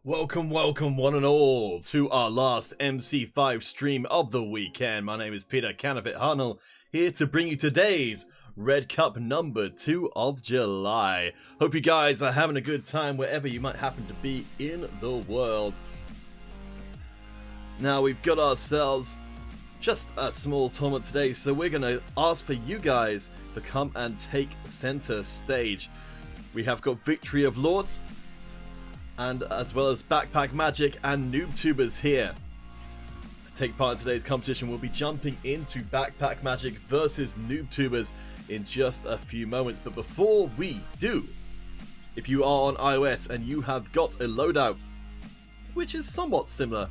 Welcome, one and all, to our last MC5 stream of the weekend. My name is Peter Canapit Harnell, here to bring you today's Red Cup number 2 of July. Hope you guys are having a good time wherever you might happen to be in the world. Now, we've got ourselves just a small tournament today, so we're going to ask for you guys to come and take center stage. We have got Victory of Lords, and as well as Backpack Magic and NoobTubers here. To take part in today's competition, we'll be jumping into Backpack Magic versus NoobTubers in just a few moments. But before we do, if you are on iOS and you have got a loadout, which is somewhat similar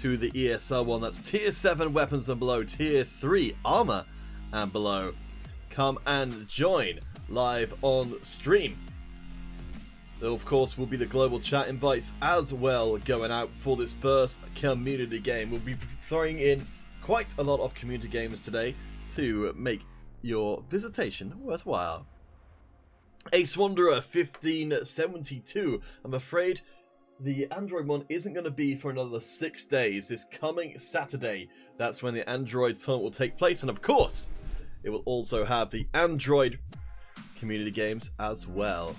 to the ESL one, that's Tier 7 weapons and below, Tier 3 armor and below, come and join live on stream. There, of course, will be the global chat invites as well going out for this first community game. We'll be throwing in quite a lot of community games today to make your visitation worthwhile. Ace Wanderer 1572. I'm afraid the Android one isn't going to be for another 6 days. This coming Saturday, that's when the Android tournament will take place. And of course, it will also have the Android community games as well.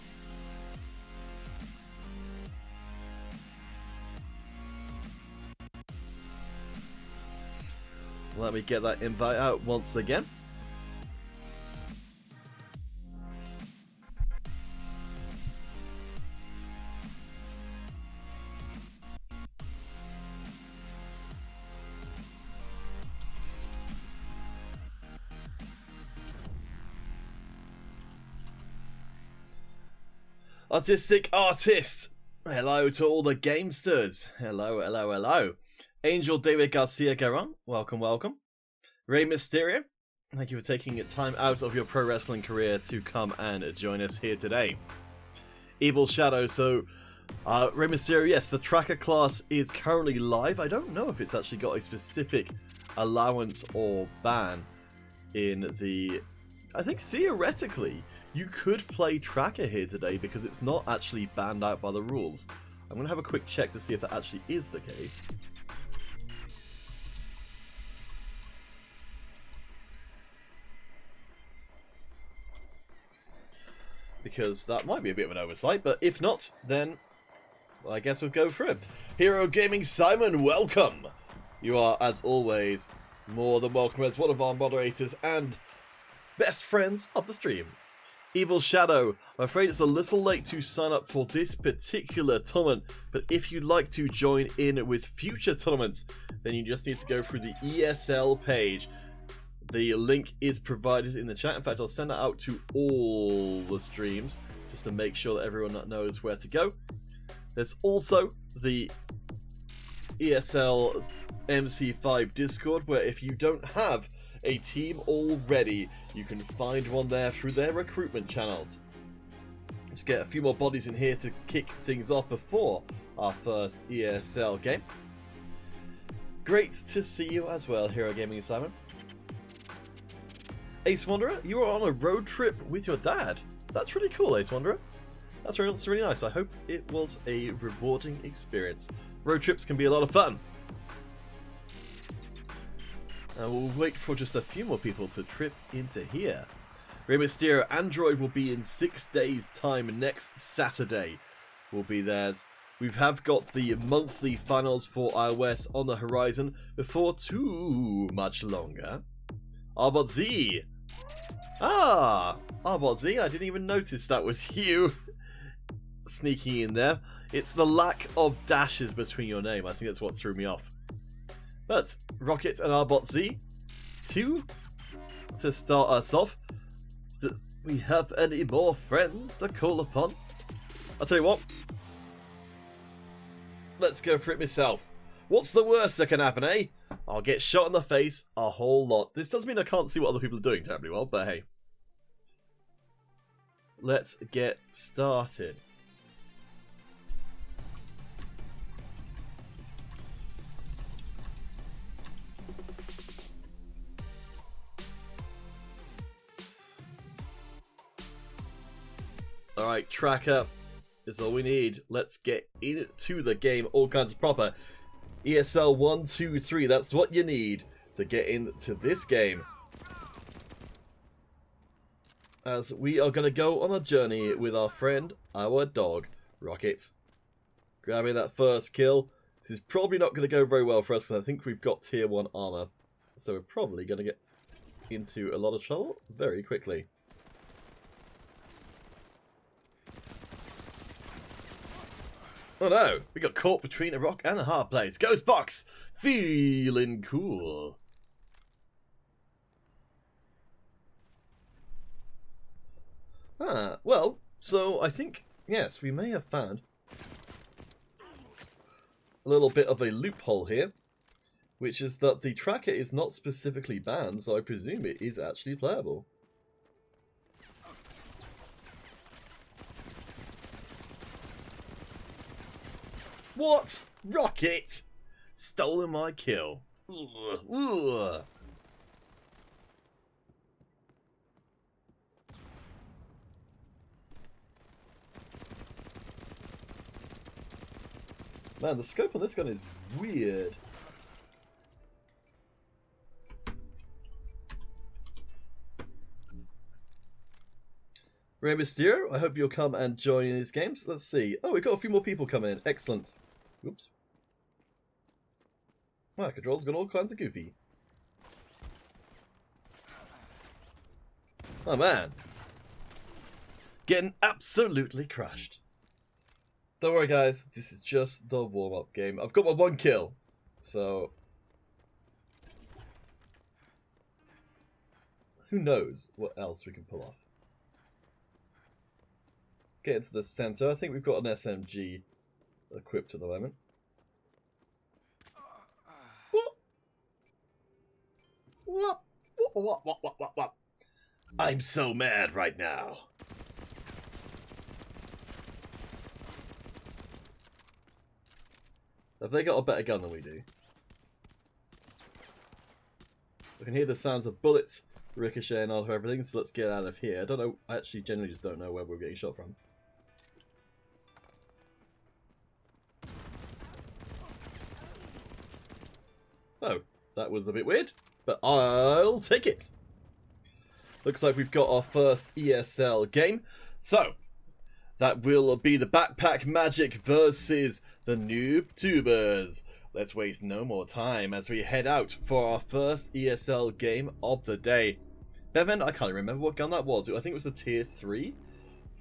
Let me get that invite out once again. Artistic Artists, hello to all the gamesters. Hello. Angel David Garcia Garon, welcome. Rey Mysterio, thank you for taking time out of your pro wrestling career to come and join us here today. Evil Shadow, so Rey Mysterio, yes, the tracker class is currently live. I don't know if it's actually got a specific allowance or ban in the... I think theoretically you could play tracker here today because it's not actually banned out by the rules. I'm going to have a quick check to see if that actually is the case. Because that might be a bit of an oversight, but if not, then I guess we'll go through it. Hero Gaming Simon, welcome! You are, as always, more than welcome as one of our moderators and best friends of the stream. Evil Shadow, I'm afraid it's a little late to sign up for this particular tournament, but if you'd like to join in with future tournaments, then you just need to go through the ESL page. The link is provided in the chat. In fact, I'll send it out to all the streams just to make sure that everyone knows where to go. There's also the ESL MC5 Discord, where if you don't have a team already, you can find one there through their recruitment channels. Let's get a few more bodies in here to kick things off before our first ESL game. Great to see you as well, Hero Gaming Simon. Ace Wanderer, you were on a road trip with your dad. That's really cool, Ace Wanderer. That's really nice. I hope it was a rewarding experience. Road trips can be a lot of fun. We'll wait for just a few more people to trip into here. Rey Mysterio Android will be in 6 days' time. Next Saturday will be theirs. We have got the monthly finals for iOS on the horizon before too much longer. Arbot Z! Ah! Arbot Z, I didn't even notice that was you sneaking in there. It's the lack of dashes between your name. I think that's what threw me off. But Rocket and Arbot Z, two to start us off. Do we have any more friends to call upon? I'll tell you what. Let's go for it myself. What's the worst that can happen, eh? I'll get shot in the face a whole lot. This does mean I can't see what other people are doing terribly well, but hey. Let's get started. Alright, tracker is all we need. Let's get into the game all kinds of proper. ESL 1, 2, 3, that's what you need to get into this game. As we are going to go on a journey with our friend, our dog, Rocket. Grabbing that first kill. This is probably not going to go very well for us, because I think we've got tier 1 armor. So we're probably going to get into a lot of trouble very quickly. Oh no, we got caught between a rock and a hard place. Ghost Box! Feeling cool. Ah, well, so I think, yes, we may have found a little bit of a loophole here, which is that the tracker is not specifically banned, so I presume it is actually playable. What? Rocket? Stolen my kill. Ugh. Ugh. Man, the scope on this gun is weird. Rey Mysterio, I hope you'll come and join in these games. Let's see. Oh, we've got a few more people coming in. Excellent. Oops. My control's got all kinds of goofy. Oh man. Getting absolutely crushed. Don't worry guys, this is just the warm-up game. I've got my 1 kill. So who knows what else we can pull off. Let's get into the center. I think we've got an SMG equipped at the moment. What? I'm so mad right now. Have they got a better gun than we do? I can hear the sounds of bullets ricocheting out of everything, so let's get out of here. I don't know, I actually genuinely just don't know where we're getting shot from. Oh, that was a bit weird, but I'll take it. Looks like we've got our first ESL game. So, That will be the Backpack Magic versus the Noob Tubers. Let's waste no more time as we head out for our first ESL game of the day. Bevan, I can't remember what gun that was. I think it was the tier 3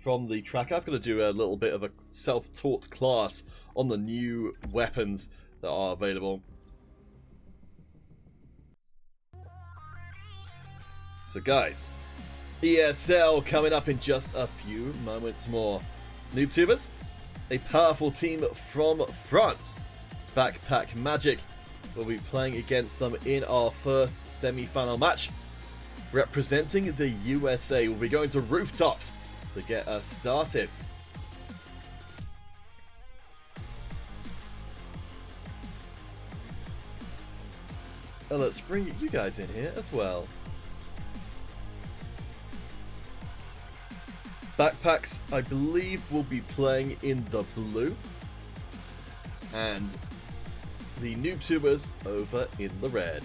from the tracker. I've got to do a little bit of a self-taught class on the new weapons that are available. So guys, ESL coming up in just a few moments more. Noob Tubers, a powerful team from France. Backpack Magic will be playing against them in our first semi-final match. Representing the USA, we'll be going to rooftops to get us started. And let's bring you guys in here as well. Backpacks, I believe, will be playing in the blue. And the Noob Tubers over in the red.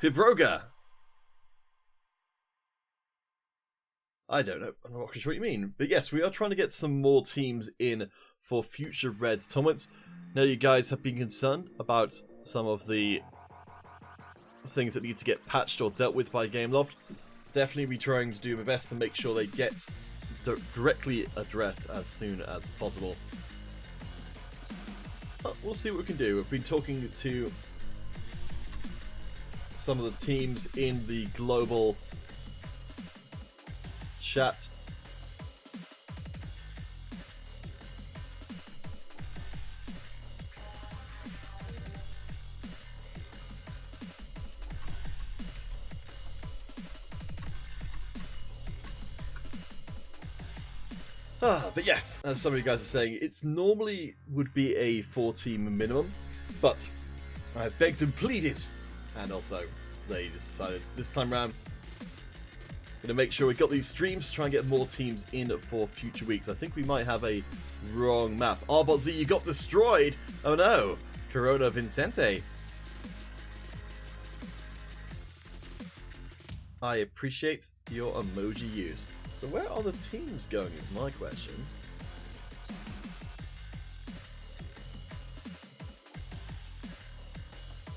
Fibroga. I don't know. I'm not sure what you mean. But yes, we are trying to get some more teams in for future Reds tournaments. Now you guys have been concerned about some of the things that need to get patched or dealt with by Gameloft. Definitely be trying to do my best to make sure they get directly addressed as soon as possible. But we'll see what we can do. We've been talking to some of the teams in the global chat. But yes, as some of you guys are saying, it's normally would be a 4-team minimum, but I begged and pleaded, and also they decided this time around, going to make sure we got these streams to try and get more teams in for future weeks. I think we might have a wrong map. Arbot Z, you got destroyed! Oh no! Corona Vincente. I appreciate your emoji use. So where are the teams going is my question.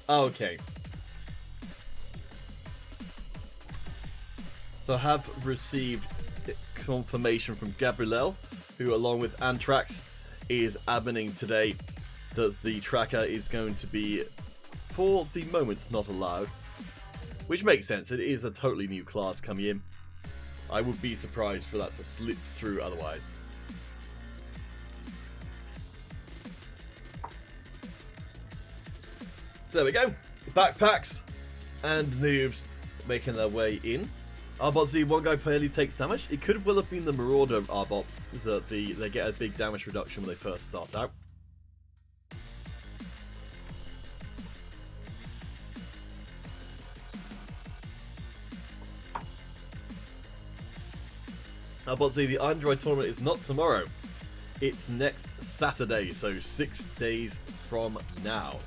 Okay. So I have received confirmation from Gabrielle, who along with Antrax is adminning today, that the tracker is going to be, for the moment, not allowed. Which makes sense, it is a totally new class coming in. I would be surprised for that to slip through otherwise. So there we go. Backpacks and noobs making their way in. Arbot Z, one guy barely takes damage. It could well have been the Marauder Arbot that they get a big damage reduction when they first start out. Arbot Z, the Android tournament is not tomorrow. It's next Saturday, so 6 days from now.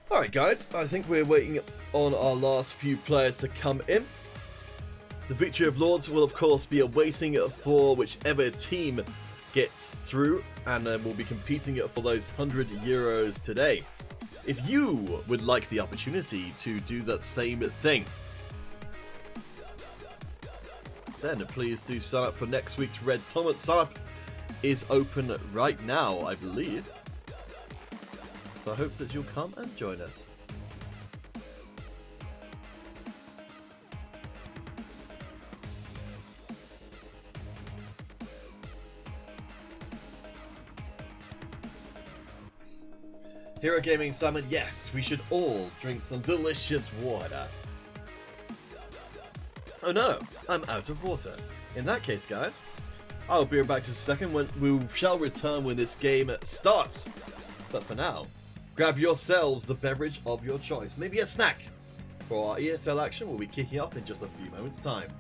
Alright guys, I think we're waiting on our last few players to come in. The Victory of Lords will of course be awaiting for whichever team gets through, and we'll be competing for those €100 today. If you would like the opportunity to do that same thing, then please do sign up for next week's Red Tournament. Sign up is open right now, I believe. So I hope that you'll come and join us. Hero Gaming Simon, yes, we should all drink some delicious water. Oh no, I'm out of water. In that case, guys, I'll be back in a second when we shall return when this game starts. But for now, grab yourselves the beverage of your choice, maybe a snack, for our ESL action will be kicking off in just a few moments' time.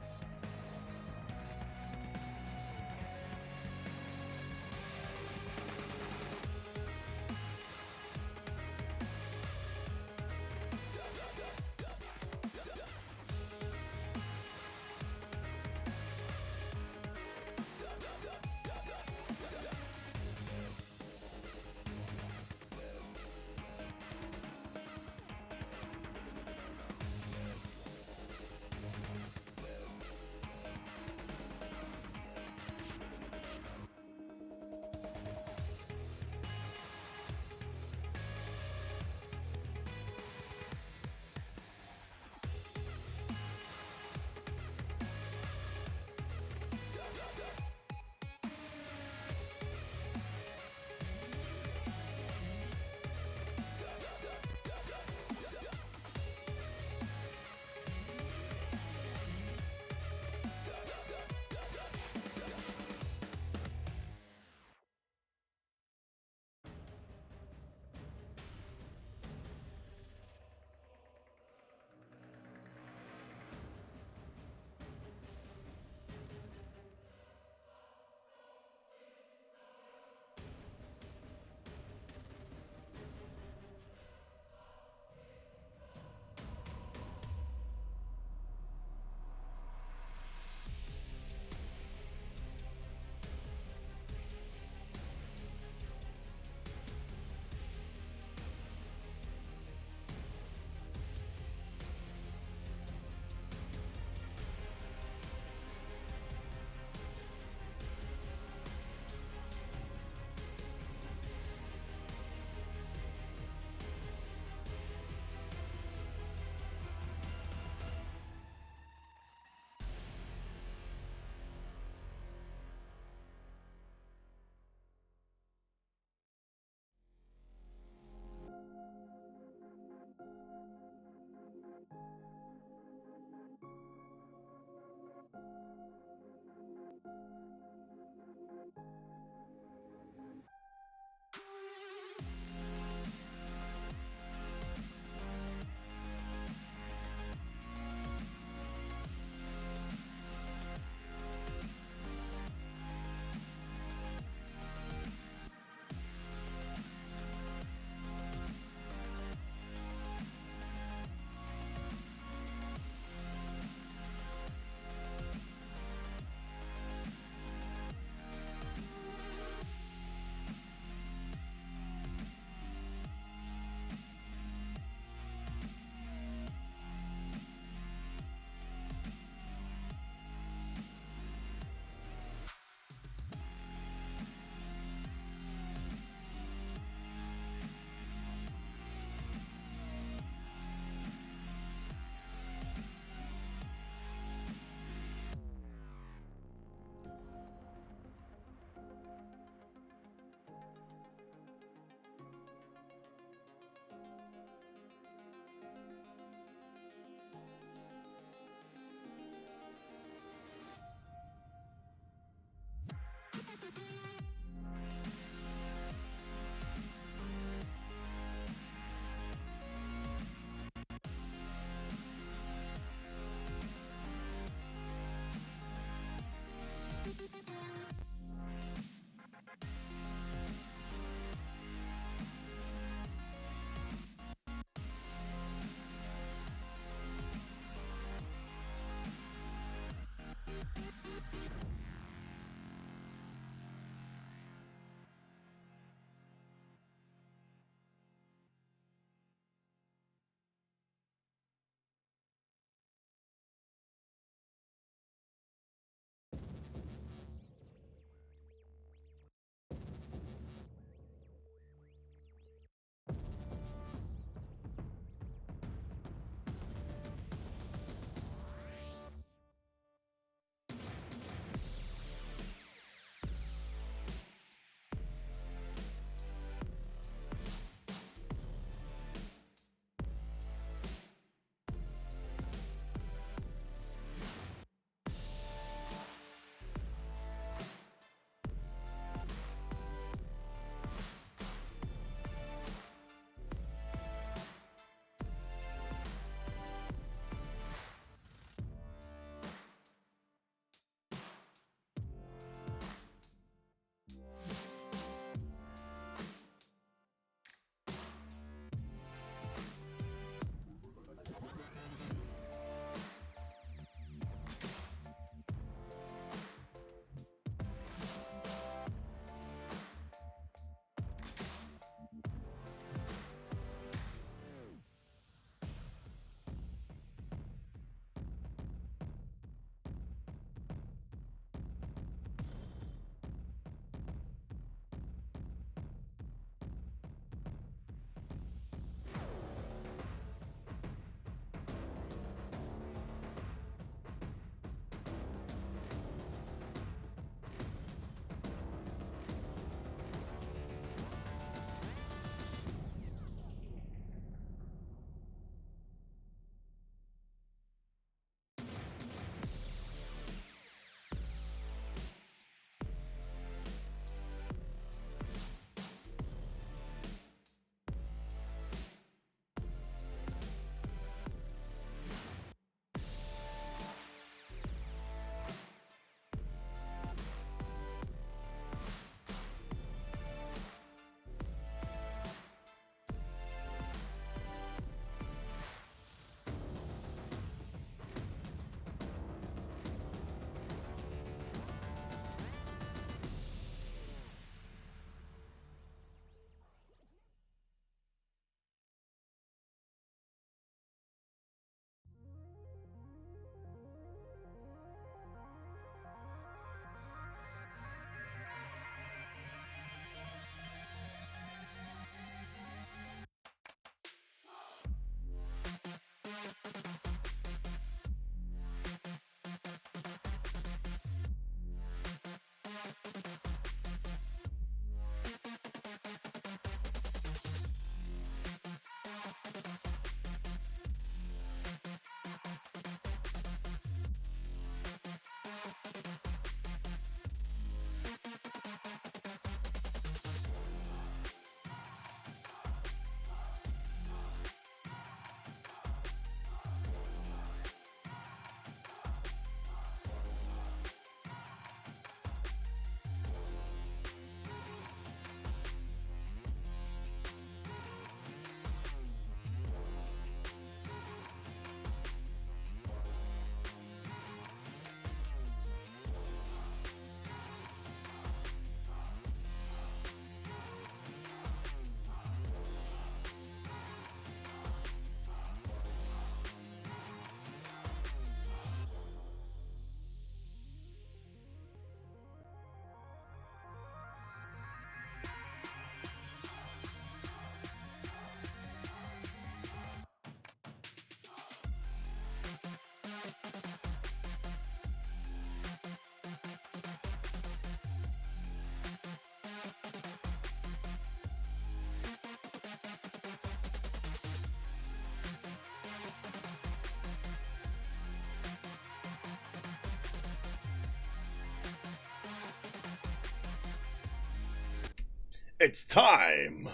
It's time!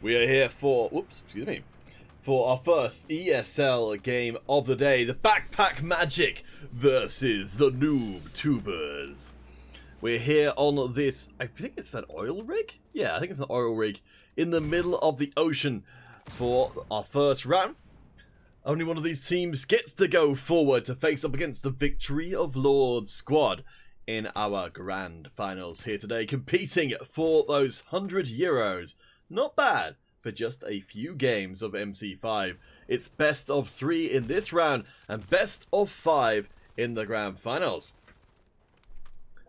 We are here for, for our first ESL game of the day, the Backpack Magic versus the Noob Tubers. We're here on this, I think it's an oil rig? Yeah, I think it's an oil rig in the middle of the ocean for our first round. Only one of these teams gets to go forward to face up against the Victory of Lords squad in our grand finals here today, competing for those €100. Not bad for just a few games of MC5. It's best of 3 in this round and best of 5 in the grand finals.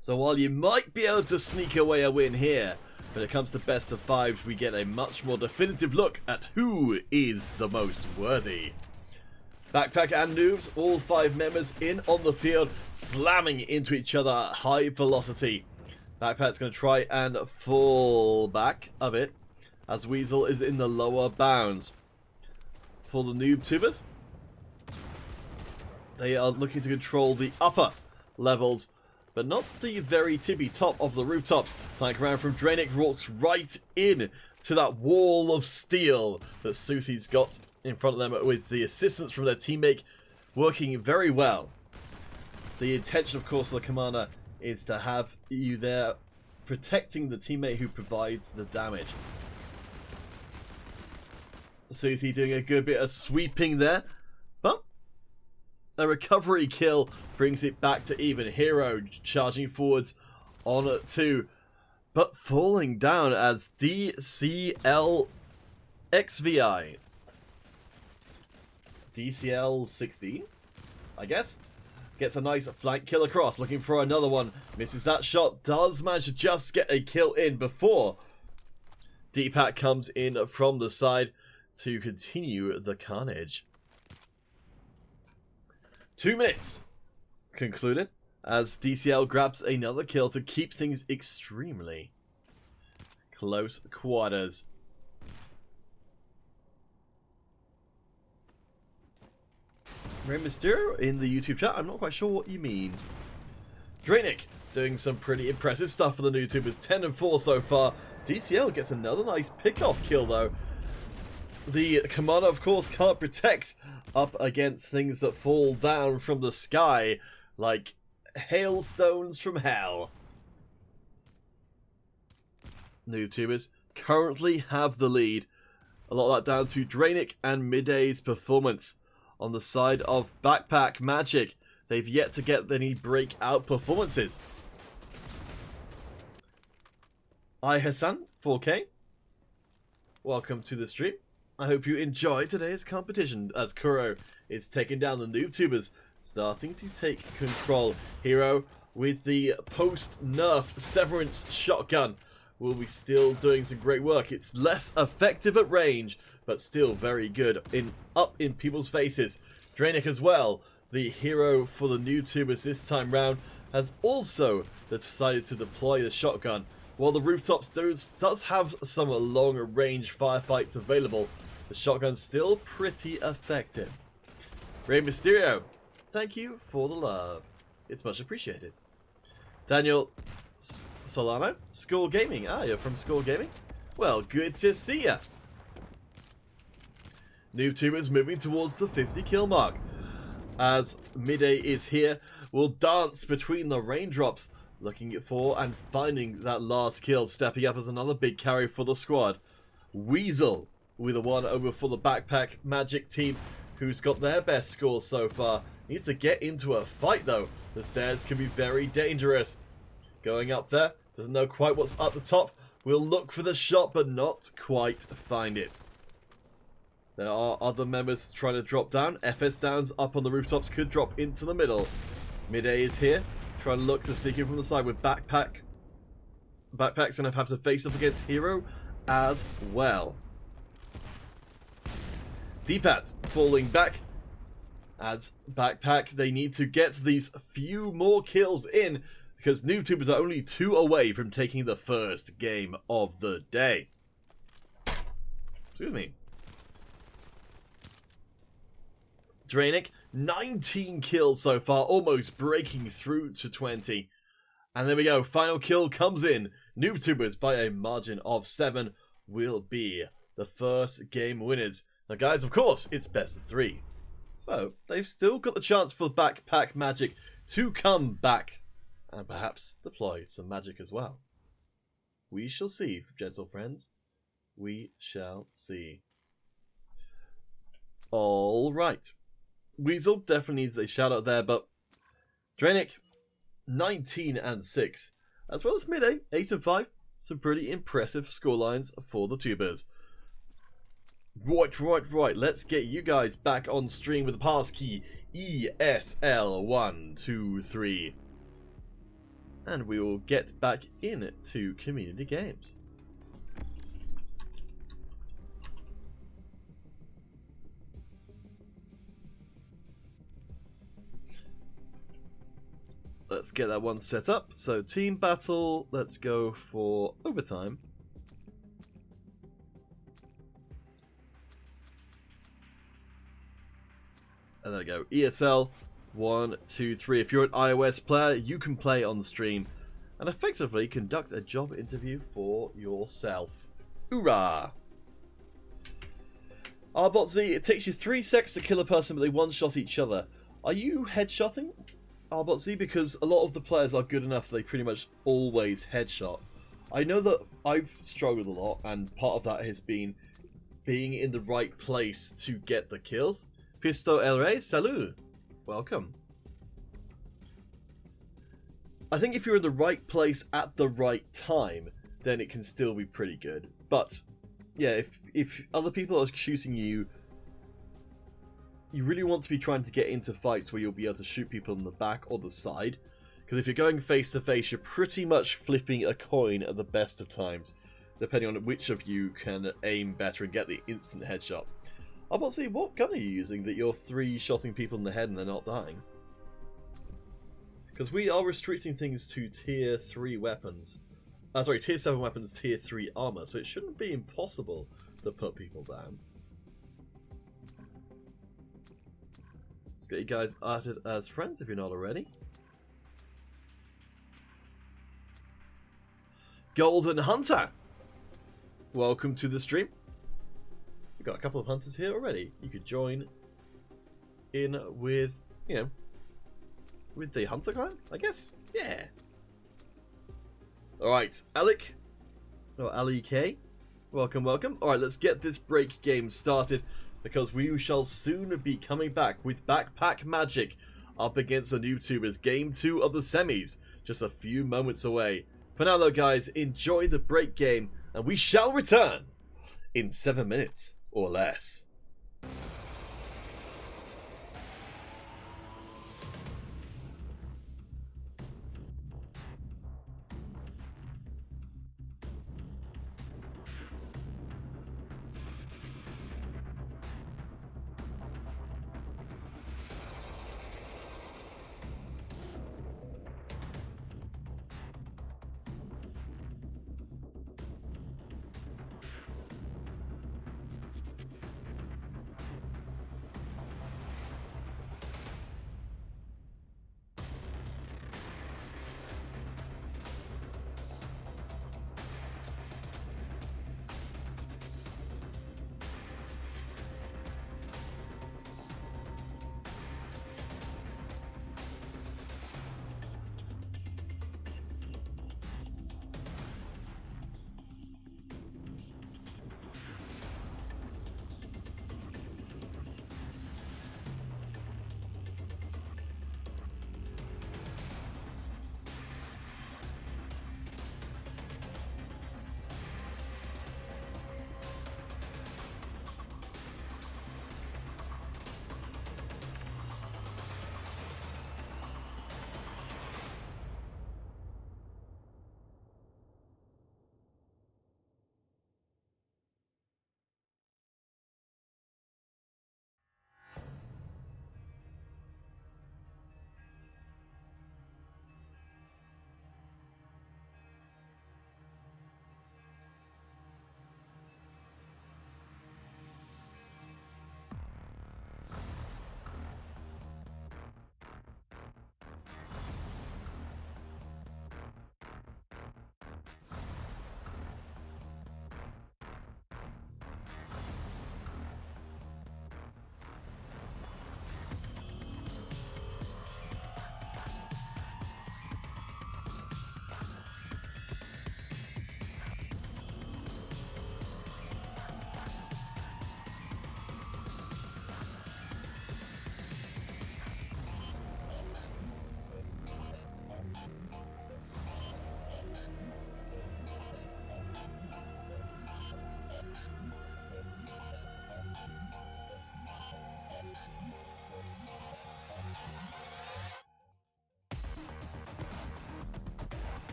So while you might be able to sneak away a win here, when it comes to best of 5, we get a much more definitive look at who is the most worthy. Backpack and Noobs, all 5 members in on the field, slamming into each other at high velocity. Backpack's going to try and fall back a bit, as Weasel is in the lower bounds. For the Noob Tubers, they are looking to control the upper levels, but not the very tippy top of the rooftops. Flank around from Drainic, walks right in to that wall of steel that Soothy's got in front of them, with the assistance from their teammate working very well. The intention, of course, of the commander is to have you there protecting the teammate who provides the damage. Soothy doing a good bit of sweeping there, but a recovery kill brings it back to even. Hero charging forwards on 2, but falling down as DCL XVI. DCL 16, I guess, gets a nice flank kill across, looking for another one, misses that shot, does manage to just get a kill in before Deepak comes in from the side to continue the carnage. 2 minutes concluded as DCL grabs another kill to keep things extremely close quarters. Rey Mysterio in the YouTube chat, I'm not quite sure what you mean. Drainic doing some pretty impressive stuff for the YouTubers, 10 and 4 so far. DCL gets another nice pick-off kill though. The commander, of course, can't protect up against things that fall down from the sky like hailstones from hell. YouTubers currently have the lead. A lot of that down to Drainic and Midday's performance. On the side of Backpack Magic, they've yet to get any breakout performances. Hassan 4K, welcome to the stream. I hope you enjoy today's competition as Kuro is taking down the Noob Tubers, starting to take control. Hero with the post-nerf Severance shotgun will be still doing some great work. It's less effective at range, but still very good up in people's faces. Drainic as well, the hero for the Noob Tubers this time round, has also decided to deploy the shotgun. While the rooftops does have some long range firefights available, the shotgun's still pretty effective. Rey Mysterio, thank you for the love. It's much appreciated. Daniel Solano, School Gaming. Ah, you're from School Gaming? Well, good to see ya. Noob Tubers moving towards the 50 kill mark. As Midday is here, will dance between the raindrops, looking for and finding that last kill, stepping up as another big carry for the squad. Weasel with a 1 over for the Backpack Magic team, who's got their best score so far. Needs to get into a fight though. The stairs can be very dangerous. Going up there, doesn't know quite what's up the top. Will look for the shot but not quite find it. There are other members trying to drop down. FS Downs up on the rooftops could drop into the middle. Midday is here, trying to look to sneak in from the side with Backpack. Backpack's going to have to face up against Hero as well. Deepat falling back as Backpack. They need to get these few more kills in because Noob Tubers are only 2 away from taking the first game of the day. Excuse me. Drainic, 19 kills so far, almost breaking through to 20. And there we go, final kill comes in NoobTubers by a margin of 7 will be the first game winners. Now guys, of course, it's best of 3. So, they've still got the chance for backpack magic to come back. And perhaps deploy some magic as well. We shall see, gentle friends. We shall see. Alright. Weasel definitely needs a shout out there, but Dranic, 19 and 6, as well as Midday, 8 and 5. Some pretty impressive scorelines for the tubers. Right. Let's get you guys back on stream with the passkey ESL123. And we will get back into community games. Let's get that one set up. So team battle, let's go for overtime. And there we go. ESL 1, 2, 3. If you're an iOS player, you can play on stream and effectively conduct a job interview for yourself. Hoorah! Arbotz, it takes you 3 seconds to kill a person, but they one-shot each other. Are you headshotting, Arbotz? Because a lot of the players are good enough they pretty much always headshot. I know that I've struggled a lot, and part of that has been being in the right place to get the kills. Pisto El Rey, salut! Welcome. I think if you're in the right place at the right time, then it can still be pretty good. But, yeah, if other people are shooting you, you really want to be trying to get into fights where you'll be able to shoot people in the back or the side. Because if you're going face to face, you're pretty much flipping a coin at the best of times, depending on which of you can aim better and get the instant headshot. I'm about to see, what gun are you using that you're 3-shotting people in the head and they're not dying? Because we are restricting things to tier 3 weapons. Sorry, tier 7 weapons, tier 3 armor, so it shouldn't be impossible to put people down. Let's get you guys added as friends if you're not already. Golden Hunter! Welcome to the stream. We've got a couple of hunters here already. You could join in with, you know, with the hunter clan, I guess? Yeah. Alright, Alec. Or Ali K. Welcome. Alright, let's get this break game started, because we shall soon be coming back with Backpack Magic up against the NoobTubers. Game 2 of the semis, just a few moments away. For now though guys, enjoy the break game, and we shall return in 7 minutes or less.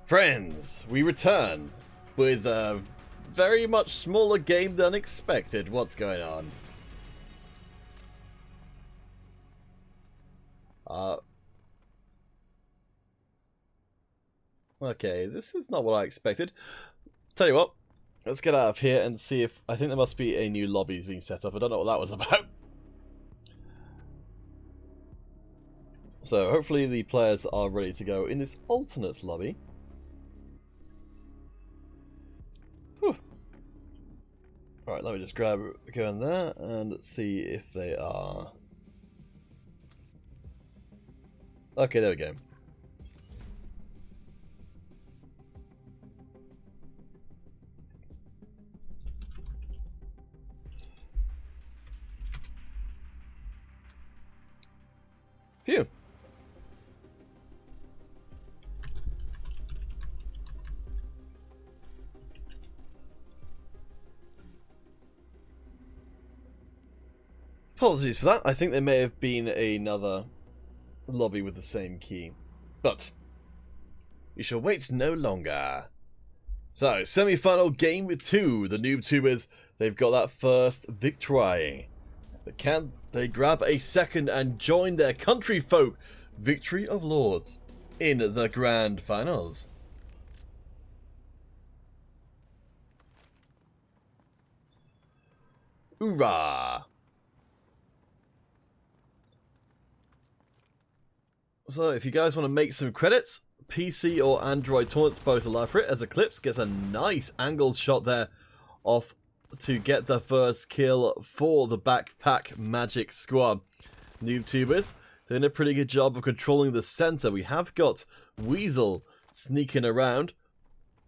Friends, we return with a very much smaller game than expected. What's going on? Okay, this is not what I expected. Tell you what, let's get out of here and see if... I think there must be a new lobby being set up. I don't know what that was about. So, hopefully the players are ready to go in this alternate lobby. Whew. Alright, let me just go in there and see if they are... Okay, there we go. Phew. Apologies for that. I think there may have been another lobby with the same key. But we shall wait no longer. So, semi-final game with 2. The NoobTubers, they've got that first victory. But can they grab a second and join their country folk, Victory of Lords, in the grand finals? Hoorah! So if you guys want to make some credits, PC or Android taunts both allow for it, as Eclipse gets a nice angled shot there off to get the first kill for the Backpack Magic squad. NoobTubers doing a pretty good job of controlling the center. We have got Weasel sneaking around.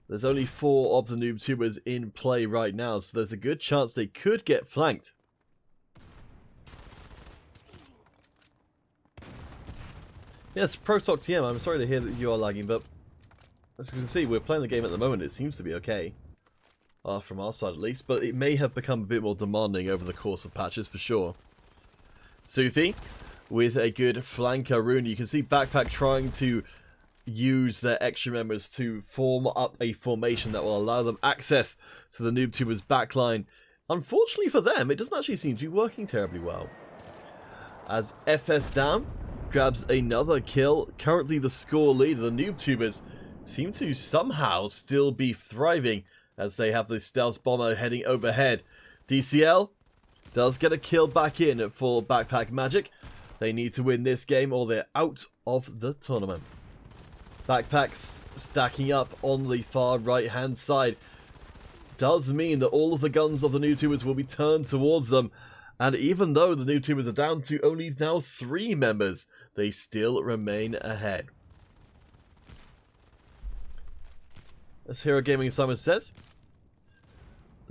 There's only 4 of the NoobTubers in play right now, so there's a good chance they could get flanked. Yes, ProTalk TM, I'm sorry to hear that you are lagging, but as you can see, we're playing the game at the moment. It seems to be okay. From our side at least, but it may have become a bit more demanding over the course of patches for sure. Soothie with a good flanker rune. You can see Backpack trying to use their extra members to form up a formation that will allow them access to the NoobTubers backline. Unfortunately for them, it doesn't actually seem to be working terribly well. As FS Down grabs another kill, currently the score leader, the NoobTubers seem to somehow still be thriving as they have the stealth bomber heading overhead. DCL does get a kill back in for Backpack Magic. They need to win this game or they're out of the tournament. Backpack stacking up on the far right hand side does mean that all of the guns of the NoobTubers will be turned towards them. And even though the NoobTubers are down to only now 3 members, they still remain ahead. As Hero Gaming Simon says,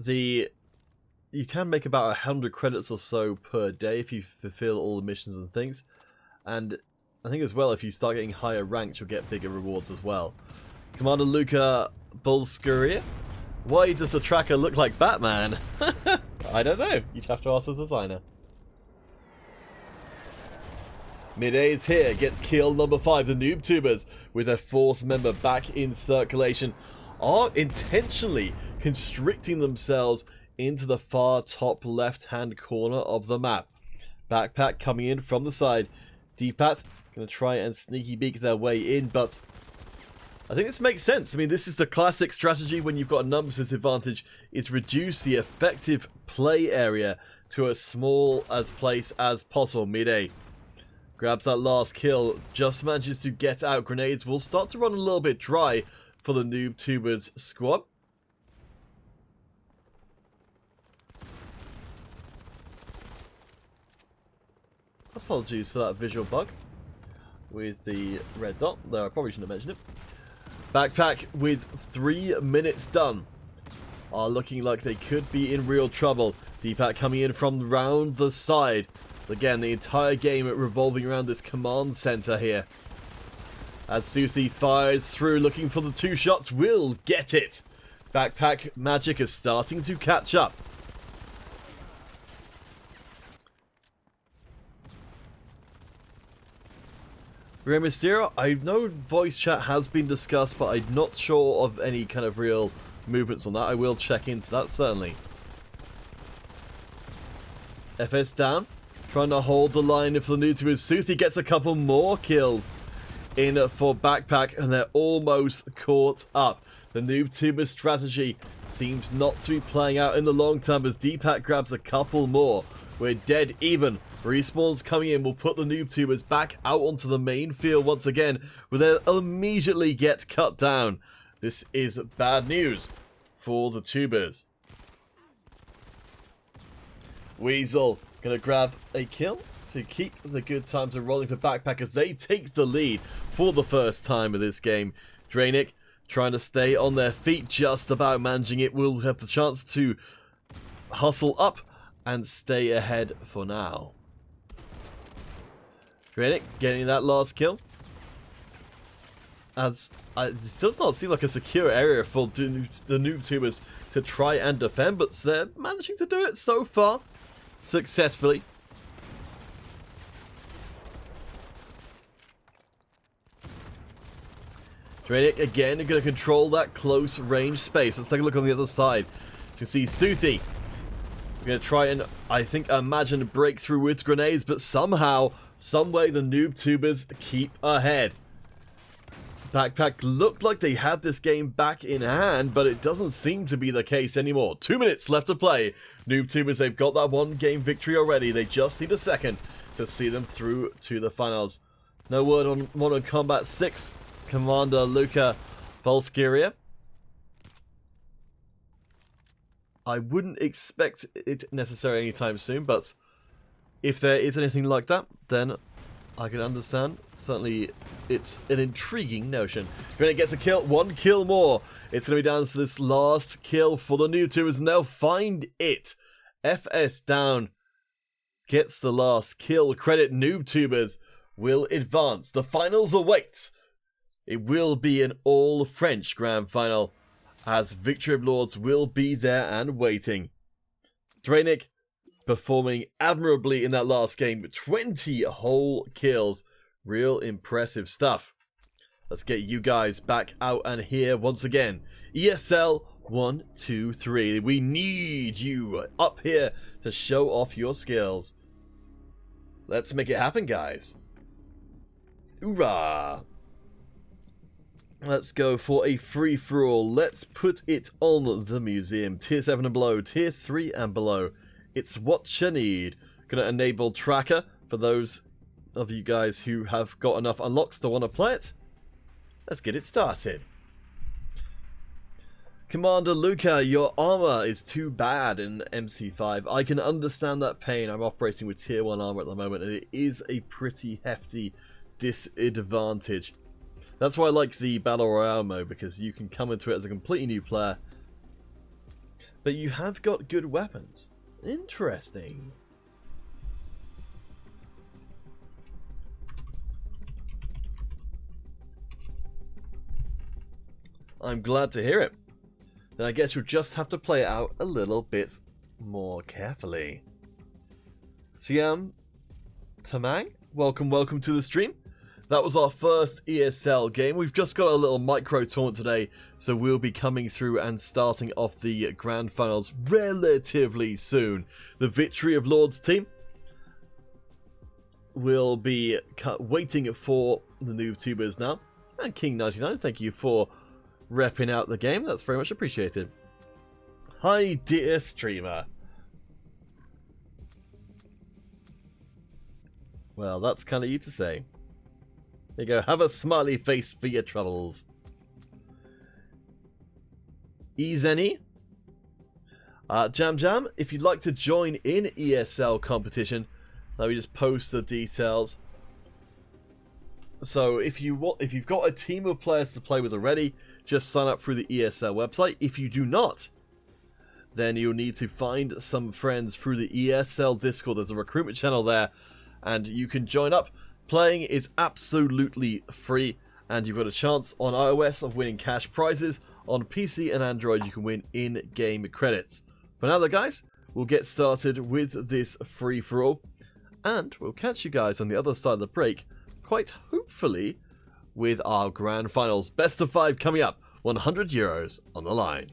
you can make about 100 credits or so per day if you fulfill all the missions and things. And I think as well, if you start getting higher ranked, you'll get bigger rewards as well. Commander Luca Bulscuria, why does the tracker look like Batman? I don't know. You'd have to ask the designer. Mid-A is here, gets kill number 5. The NoobTubers, with their 4th member back in circulation, are intentionally constricting themselves into the far top left-hand corner of the map. Backpack coming in from the side. D-Pat going to try and sneaky beak their way in, but I think this makes sense. I mean, this is the classic strategy when you've got a numbers disadvantage, is reduce the effective play area to as small as place as possible. Mid-A grabs that last kill, just manages to get out. Grenades will start to run a little bit dry for the NoobTubers squad. Apologies for that visual bug with the red dot, though I probably shouldn't have mentioned it. Backpack with 3 minutes done are looking like they could be in real trouble. D-Pat coming in from round the side. Again, the entire game revolving around this command center here. As Suthi fires through, looking for the 2 shots, will get it. Backpack Magic is starting to catch up. Rey Mysterio, I know voice chat has been discussed, but I'm not sure of any kind of real movements on that. I will check into that, certainly. FS down, trying to hold the line for the NoobTubers. Suthi gets a couple more kills in for Backpack, and they're almost caught up. The NoobTuber strategy seems not to be playing out in the long term as Deepak grabs a couple more. We're dead even. Respawns coming in will put the NoobTubers back out onto the main field once again, where they'll immediately get cut down. This is bad news for the tubers. Weasel gonna grab a kill to keep the good times rolling for Backpack as they take the lead for the first time of this game. Drainic trying to stay on their feet, just about managing it. Will have the chance to hustle up and stay ahead for now. Drainic getting that last kill. As this does not seem like a secure area for the NoobTubers to try and defend, but they're managing to do it so far successfully. Drainic again going to control that close range space. Let's take a look on the other side. You can see Suthi. We're going to try and, imagine a breakthrough with grenades, but somehow, someway the NoobTubers keep ahead. Backpack looked like they had this game back in hand, but it doesn't seem to be the case anymore. 2 minutes left to play. NoobTubers, they've got that one game victory already. They just need a second to see them through to the finals. No word on Modern Combat 6. Commander Luca Valskyria. I wouldn't expect it necessarily anytime soon, but if there is anything like that, then I can understand. Certainly, it's an intriguing notion. Grenade gets a kill, 1 kill more. It's going to be down to this last kill for the NoobTubers, and they'll find it. FS down gets the last kill. Credit NoobTubers will advance. The finals await. It will be an all-French grand final, as Victory of Lords will be there and waiting. Drainic performing admirably in that last game. 20 whole kills. Real impressive stuff. Let's get you guys back out and here once again. ESL 1, 2, 3. We need you up here to show off your skills. Let's make it happen, guys. Hoorah! Let's go for a free-for-all. Let's put it on the museum. Tier 7 and below, Tier 3 and below. It's what you need. Gonna enable tracker for those of you guys who have got enough unlocks to want to play it. Let's get it started. Commander Luca, your armor is too bad in MC5. I can understand that pain. I'm operating with Tier 1 armor at the moment, and it is a pretty hefty disadvantage. That's why I like the Battle Royale mode, because you can come into it as a completely new player. But you have got good weapons. Interesting. I'm glad to hear it. Then I guess you'll just have to play it out a little bit more carefully. Siam Tamang, welcome to the stream. That was our first ESL game. We've just got a little micro tournament today, so we'll be coming through and starting off the grand finals relatively soon. The Victory of Lords team will be waiting for the NoobTubers now. And King99, thank you for repping out the game. That's very much appreciated. Hi, dear streamer. Well, that's kind of you to say. There you go, have a smiley face for your troubles. Ezenny. Jam, if you'd like to join in ESL competition, let me just post the details. So if you've got a team of players to play with already, just sign up through the ESL website. If you do not, then you'll need to find some friends through the ESL Discord. There's a recruitment channel there, and you can join up. Playing is absolutely free, and you've got a chance on iOS of winning cash prizes. On PC and Android, you can win in-game credits. For now, though, guys, we'll get started with this free-for-all, and we'll catch you guys on the other side of the break quite hopefully, with our grand finals. Best of 5 coming up, €100 on the line.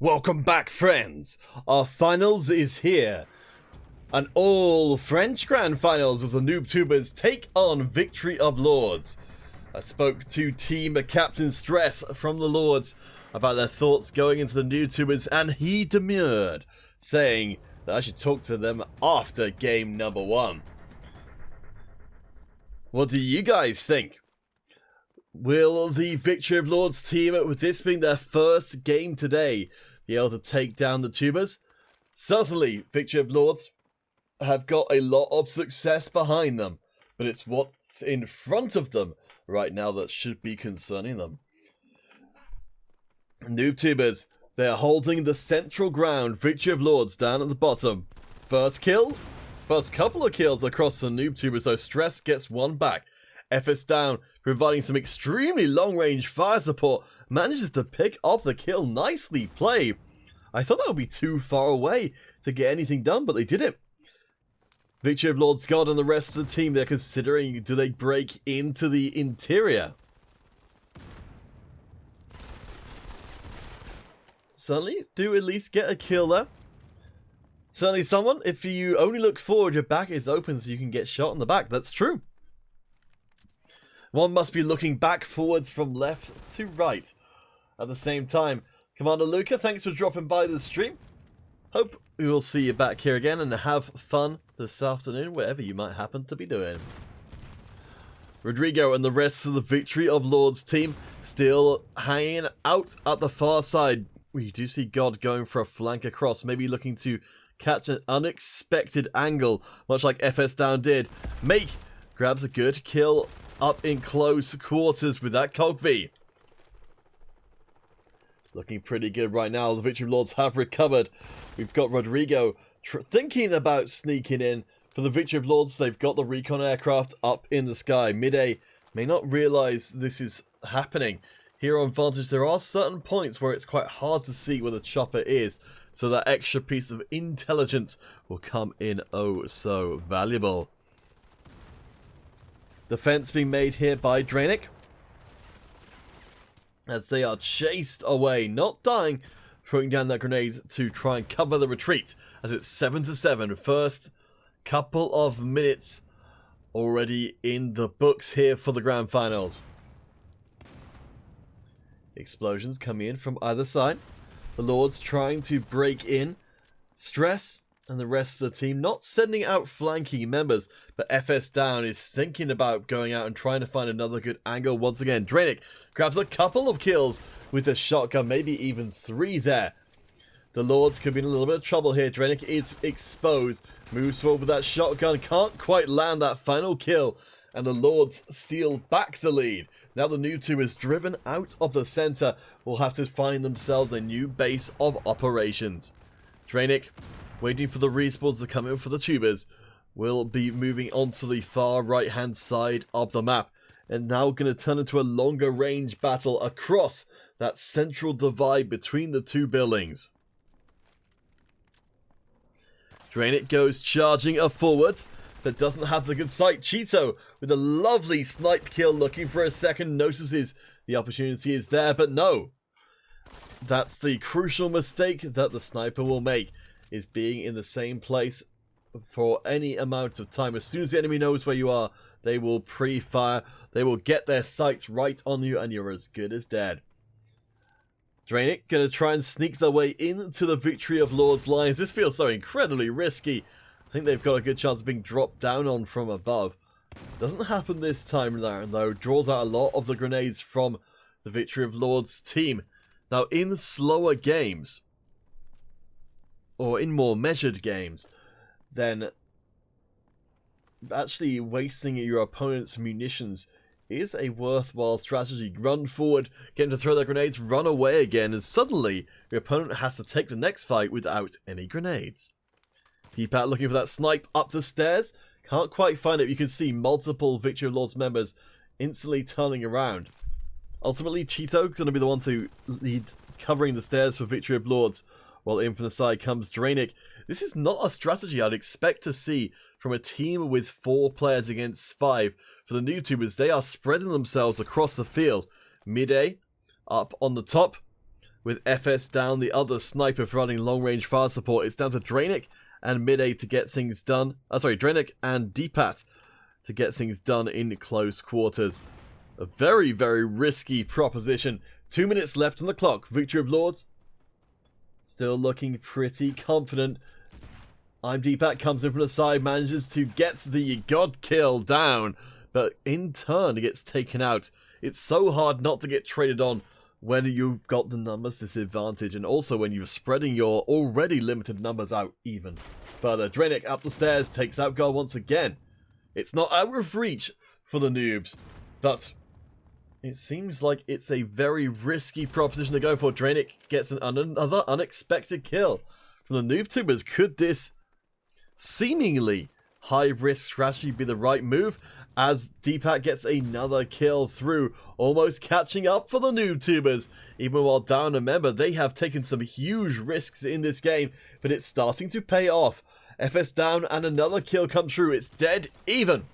Welcome back, friends. Our finals is here. An all-French grand finals as the NoobTubers take on Victory of Lords. I spoke to Team Captain Stress from the Lords about their thoughts going into the NoobTubers, and he demurred, saying that I should talk to them after game number 1. What do you guys think? Will the Victory of Lords team, with this being their first game today, be able to take down the Tubers? Certainly, Victory of Lords have got a lot of success behind them, but it's what's in front of them right now that should be concerning them. NoobTubers, they're holding the central ground. Victory of Lords down at the bottom. First couple of kills across the NoobTubers, so Stress gets one back. FS down, providing some extremely long-range fire support, manages to pick off the kill. Nicely played. I thought that would be too far away to get anything done, but they didn't. Victory of Lords God and the rest of the team, they're considering, do they break into the interior? Certainly, do at least get a kill there. Certainly someone, if you only look forward, your back is open so you can get shot in the back. That's true. One must be looking back forwards from left to right at the same time. Commander Luca, thanks for dropping by the stream. Hope we will see you back here again and have fun this afternoon, whatever you might happen to be doing. Rodrigo and the rest of the Victory of Lords team still hanging out at the far side. We do see God going for a flank across, maybe looking to catch an unexpected angle, much like FS Down did. Make grabs a good kill up in close quarters with that Cogv. Looking pretty good right now. The Victory of Lords have recovered. We've got Rodrigo thinking about sneaking in. For the Victory of Lords, they've got the recon aircraft up in the sky. Mid-A may not realize this is happening. Here on Vantage, there are certain points where it's quite hard to see where the chopper is. So that extra piece of intelligence will come in oh so valuable. Defense being made here by Dranic, as they are chased away, not dying, throwing down that grenade to try and cover the retreat, as it's 7-7. First couple of minutes already in the books here for the grand finals. Explosions coming in from either side. The Lords trying to break in. Stress and the rest of the team not sending out flanking members, but FS Down is thinking about going out and trying to find another good angle once again. Dranic grabs a couple of kills with the shotgun, maybe even 3 there. The Lords could be in a little bit of trouble here. Dranic is exposed, moves forward with that shotgun, can't quite land that final kill, and the Lords steal back the lead. Now the NoobTubers, driven out of the center, will have to find themselves a new base of operations. Dranic, waiting for the respawns to come in for the Tubers, will be moving onto the far right hand side of the map, and now going to turn into a longer range battle across that central divide between the two buildings. Dranic goes charging forward, but doesn't have the good sight. Cheeto with a lovely snipe kill, looking for a second, notices the opportunity is there, but no. That's the crucial mistake that the sniper will make, is being in the same place for any amount of time. As soon as the enemy knows where you are, they will pre-fire. They will get their sights right on you, and you're as good as dead. Dranic going to try and sneak their way into the Victory of Lords lines. This feels so incredibly risky. I think they've got a good chance of being dropped down on from above. Doesn't happen this time though. Draws out a lot of the grenades from the Victory of Lords team. Now in slower games, or in more measured games, then actually wasting your opponent's munitions is a worthwhile strategy. Run forward, get them to throw their grenades, run away again, and suddenly your opponent has to take the next fight without any grenades. Keep out looking for that snipe up the stairs. Can't quite find it. You can see multiple Victory of Lords members instantly turning around. Ultimately, Cheeto going to be the one to lead covering the stairs for Victory of Lords, while in from the side comes Dranic. This is not a strategy I'd expect to see from a team with 4 players against 5. For the NoobTubers, they are spreading themselves across the field. Mid-A, up on the top. with FS down, the other sniper providing long-range fire support. It's down to Drainic and Mid-A to get things done. Drainic and Dpat to get things done in close quarters. A very, very risky proposition. 2 minutes left on the clock. Victory of Lords still looking pretty confident. I'm Dpat comes in from the side, manages to get the god kill down, but in turn it gets taken out. It's so hard not to get traded on when you've got the numbers disadvantage, and also when you're spreading your already limited numbers out even further. Drainic up the stairs, takes out God once again. It's not out of reach for the noobs, but it seems like it's a very risky proposition to go for. Drainic gets another unexpected kill from the noob tubers. Could this seemingly high-risk strategy be the right move? As Dpat gets another kill through, almost catching up for the noob tubers. Even while down, remember, they have taken some huge risks in this game, but it's starting to pay off. FS down and another kill comes through. It's dead even.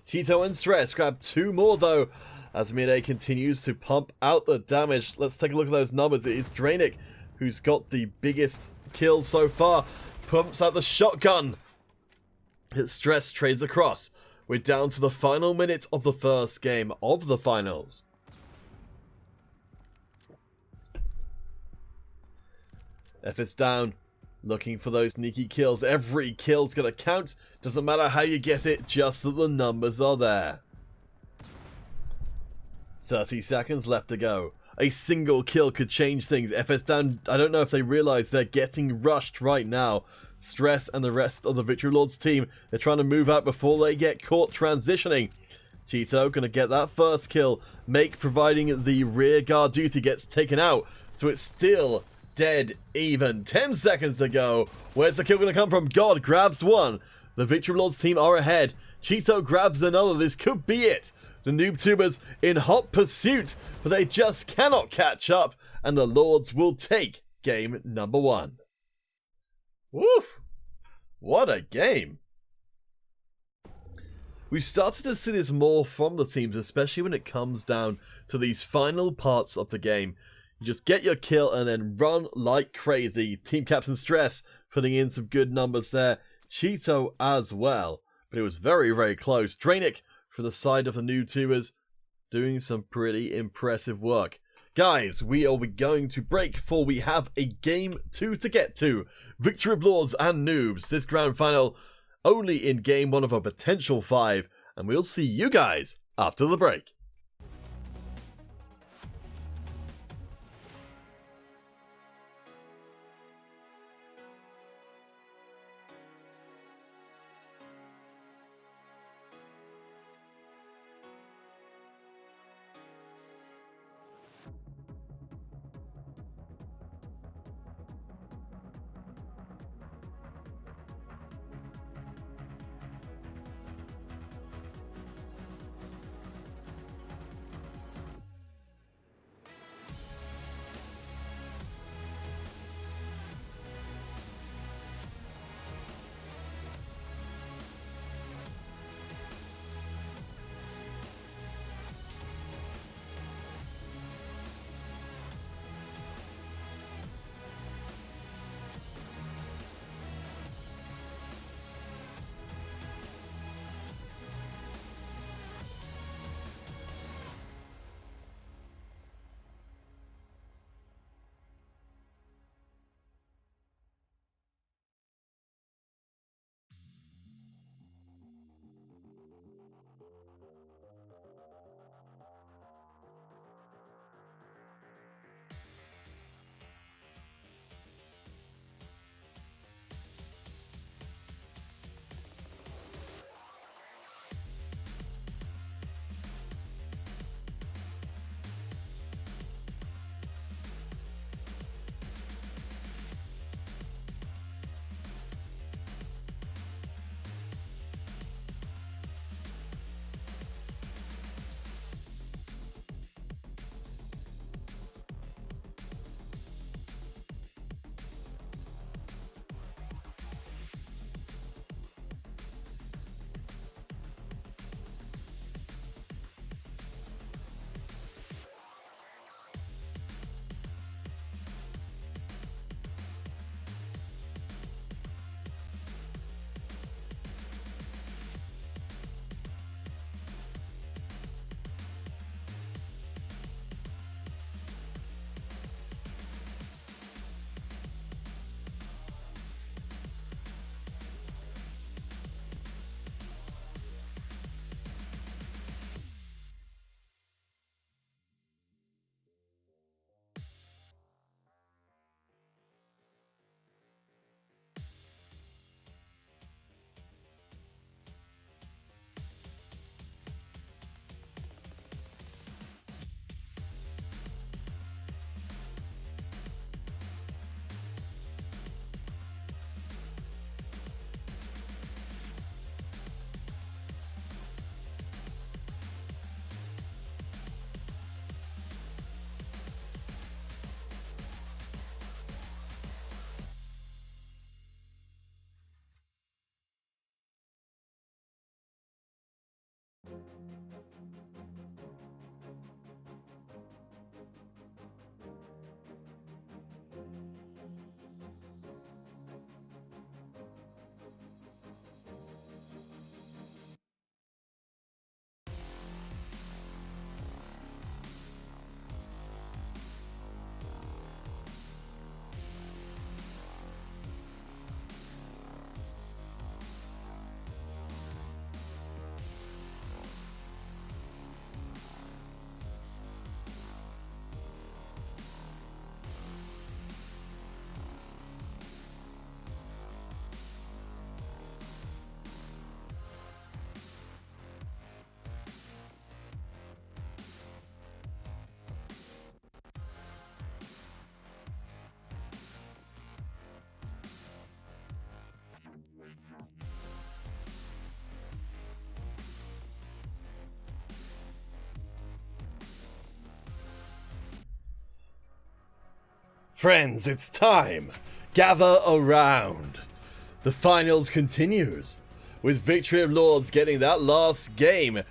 Cheeto and Stress grab 2 more though, as Mid-A continues to pump out the damage. Let's take a look at those numbers. It is Drainic who's got the biggest kill so far. Pumps out the shotgun. His Stress trades across. We're down to the final minute of the first game of the finals. FS down, looking for those sneaky kills. Every kill's gonna count. Doesn't matter how you get it, just that the numbers are there. 30 seconds left to go. A single kill could change things. FS down, I don't know if they realize they're getting rushed right now. Stress and the rest of the Victory Lords team, they're trying to move out before they get caught transitioning. Cheeto gonna get that first kill. Make providing the rear guard duty gets taken out, so it's still dead even. 10 seconds to go. Where's the kill gonna come from? God grabs one. The Victory Lords team are ahead. Cheeto grabs another. This could be it. The noob tubers in hot pursuit, but they just cannot catch up, and the Lords will take game number 1. Woo! What a game! We've started to see this more from the teams, especially when it comes down to these final parts of the game. You just get your kill and then run like crazy. Team Captain Stress putting in some good numbers there. Cheeto as well, but it was very, very close. Drainic from the side of the noob tubers doing some pretty impressive work. Guys, we are going to break for we have a game 2 to get to. Victory of Lords and Noobs. This grand final only in game 1 of a potential 5. And we'll see you guys after the break. Friends, it's time. Gather around. The finals continues, with Victory of Lords getting that last game.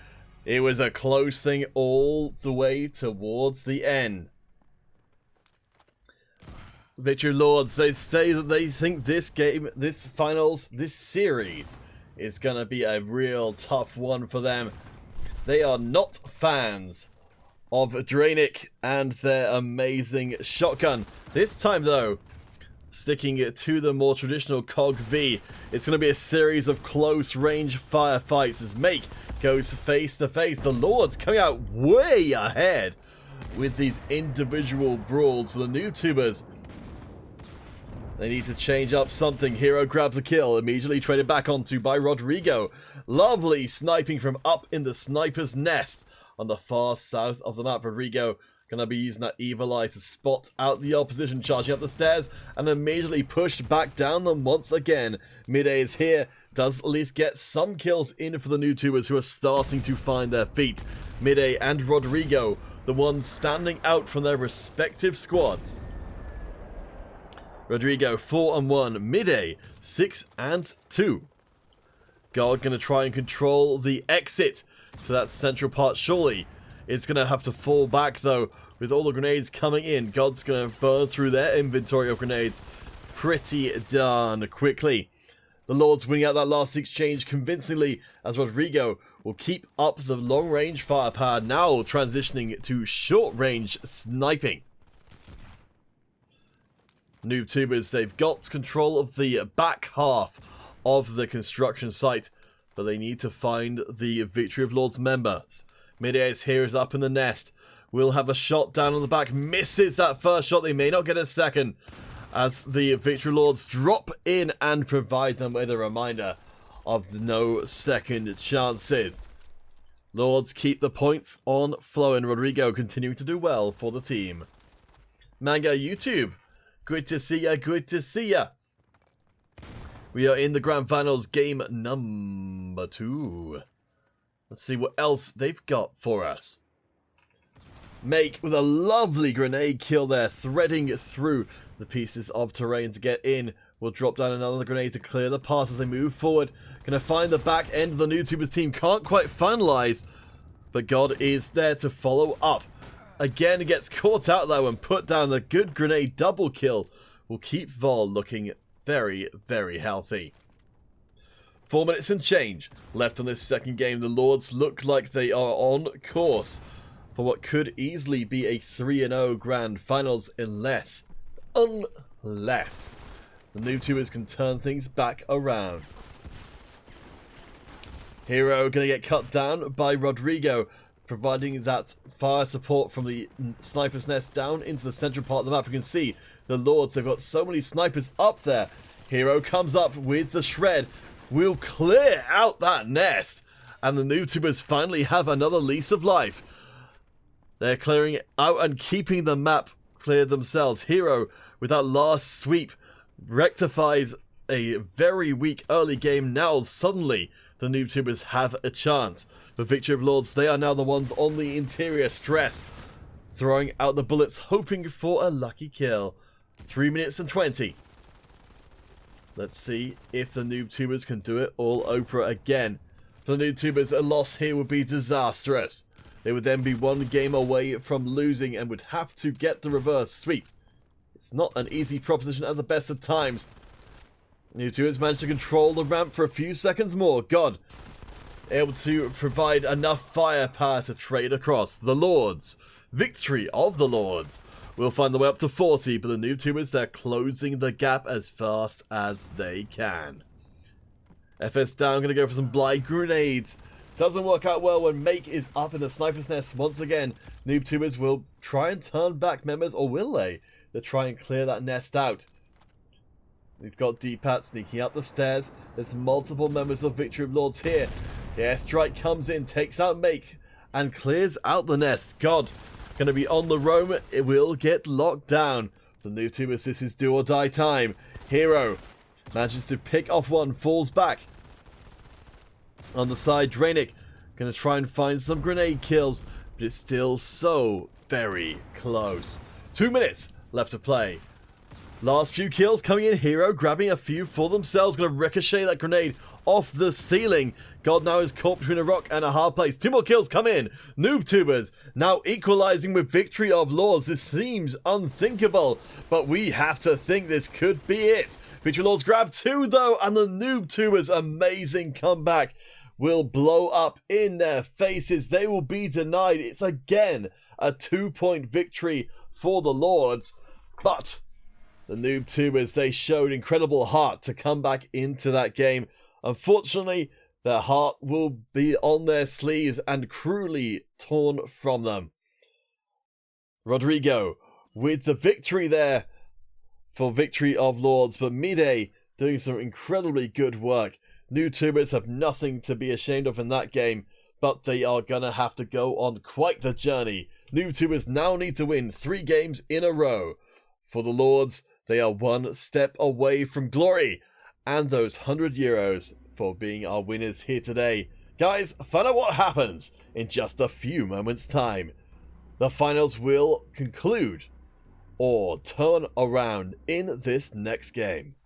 It was a close thing all the way towards the end. Victory of Lords, they say that they think this game, this finals, this series is going to be a real tough one for them. They are not fans of Drainic and their amazing shotgun. This time though, sticking it to the more traditional Cog V, it's going to be a series of close range firefights as Make goes face to face. The Lords coming out way ahead with these individual brawls for the NoobTubers. They need to change up something. Hero grabs a kill, immediately traded back onto by Rodrigo. Lovely sniping from up in the sniper's nest on the far south of the map. Rodrigo gonna be using that evil eye to spot out the opposition, charging up the stairs and immediately pushed back down them once again. Midday is here, does at least get some kills in for the NoobTubers who are starting to find their feet. Midday and Rodrigo, the ones standing out from their respective squads. Rodrigo 4-1, Midday 6-2. God gonna try and control the exit to that central part. Surely it's gonna have to fall back though with all the grenades coming in. God's gonna burn through their inventory of grenades pretty darn quickly. The Lords winning out that last exchange convincingly as Rodrigo will keep up the long range firepower, now transitioning to short range sniping. NoobTubers, they've got control of the back half of the construction site, but they need to find the Victory of Lords members. Midday here is up in the nest. Will have a shot down on the back. Misses that first shot. They may not get a second as the Victory Lords drop in and provide them with a reminder of no second chances. Lords keep the points on flowing. Rodrigo continuing to do well for the team. Manga YouTube, good to see ya, good to see ya. We are in the grand finals, game number 2. Let's see what else they've got for us. Make with a lovely grenade kill there, threading through the pieces of terrain to get in. Will drop down another grenade to clear the path as they move forward. Gonna find the back end of the NoobTubers team. Can't quite finalize, but God is there to follow up. Again, gets caught out though and put down. The good grenade double kill will keep Vol looking very, very healthy. 4 minutes and change left on this second game. The Lords look like they are on course for what could easily be a 3-0 grand finals unless the NoobTubers can turn things back around. Hero gonna get cut down by Rodrigo, providing that fire support from the sniper's nest down into the central part of the map. You can see the Lords, they've got so many snipers up there. Hero comes up with the shred, will clear out that nest, and the NoobTubers finally have another lease of life. They're clearing it out and keeping the map cleared themselves. Hero, with that last sweep, rectifies a very weak early game. Now suddenly the NoobTubers have a chance. The Victory of Lords, they are now the ones on the interior stress, throwing out the bullets, hoping for a lucky kill. 3 minutes and 20. Let's see if the NoobTubers can do it all over again. For the NoobTubers, a loss here would be disastrous. They would then be one game away from losing and would have to get the reverse sweep. It's not an easy proposition at the best of times. NoobTubers managed to control the ramp for a few seconds more. God, able to provide enough firepower to trade across. The Lords, Victory of the Lords, will find the way up to 40, but the NoobTubers, they're closing the gap as fast as they can. FS down, gonna go for some blind grenades. Doesn't work out well when Make is up in the sniper's nest once again. NoobTubers will try and turn back members, or will they? They'll try and clear that nest out. We've got D-Pat sneaking up the stairs. There's multiple members of Victory of Lords here. The airstrike comes in, takes out Make, and clears out the nest. God, gonna be on the roam. It will get locked down. The NoobTubers, this is do or die time. Hero manages to pick off one, falls back. On the side, Drainic gonna try and find some grenade kills, but it's still so very close. 2 minutes left to play. Last few kills coming in. Hero grabbing a few for themselves. Going to ricochet that grenade off the ceiling. God now is caught between a rock and a hard place. 2 more kills come in. Noobtubers now equalizing with Victory of Lords. This seems unthinkable, but we have to think this could be it. Victory of Lords grab 2 though, and the Noobtubers' amazing comeback will blow up in their faces. They will be denied. It's again a 2-point victory for the Lords, but the Noobtubers, they showed incredible heart to come back into that game. Unfortunately, their heart will be on their sleeves and cruelly torn from them. Rodrigo with the victory there for Victory of Lords, but Mide doing some incredibly good work. Noobtubers have nothing to be ashamed of in that game, but they are gonna have to go on quite the journey. Noobtubers now need to win 3 games in a row. For the Lords, they are 1 step away from glory and those €100 for being our winners here today. Guys, find out what happens in just a few moments' time. The finals will conclude or turn around in this next game.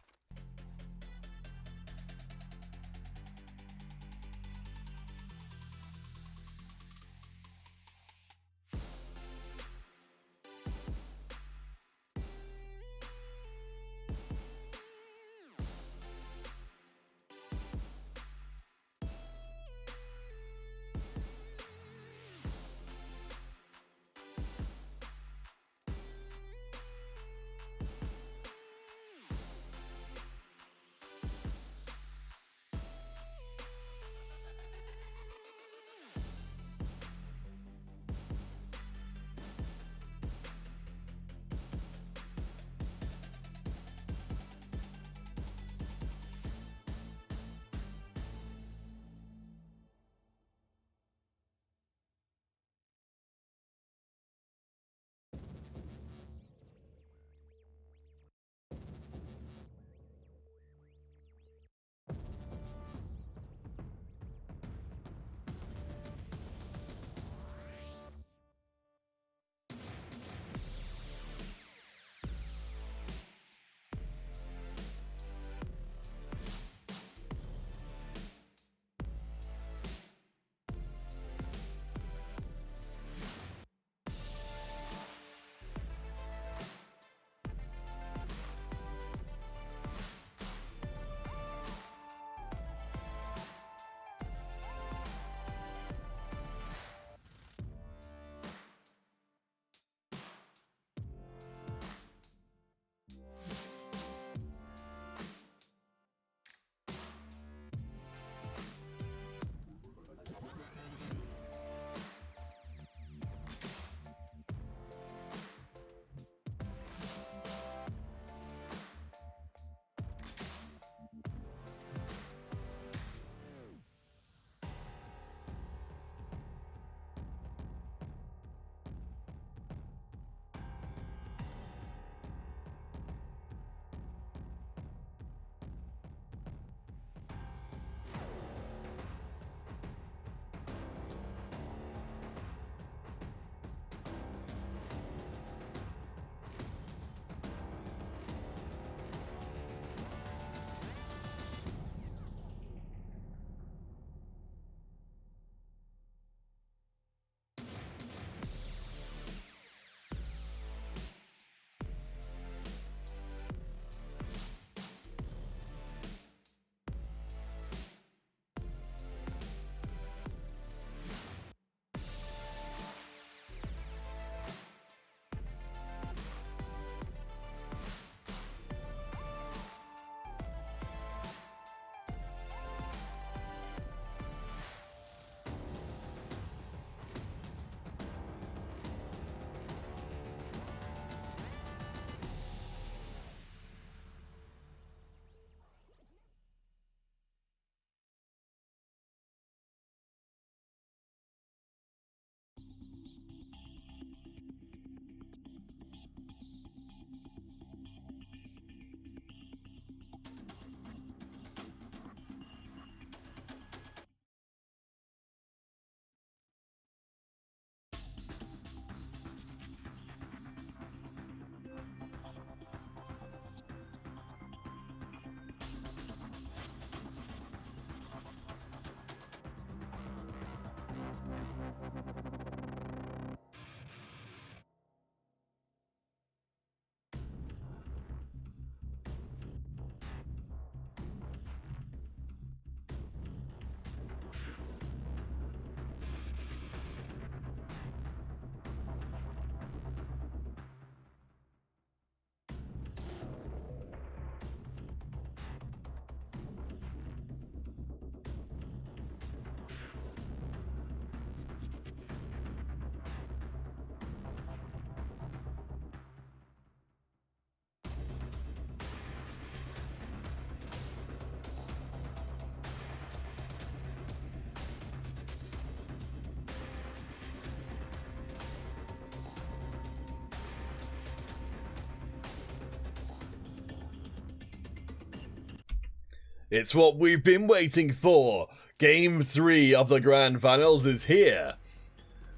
It's what we've been waiting for. Game 3 of the Grand Finals is here.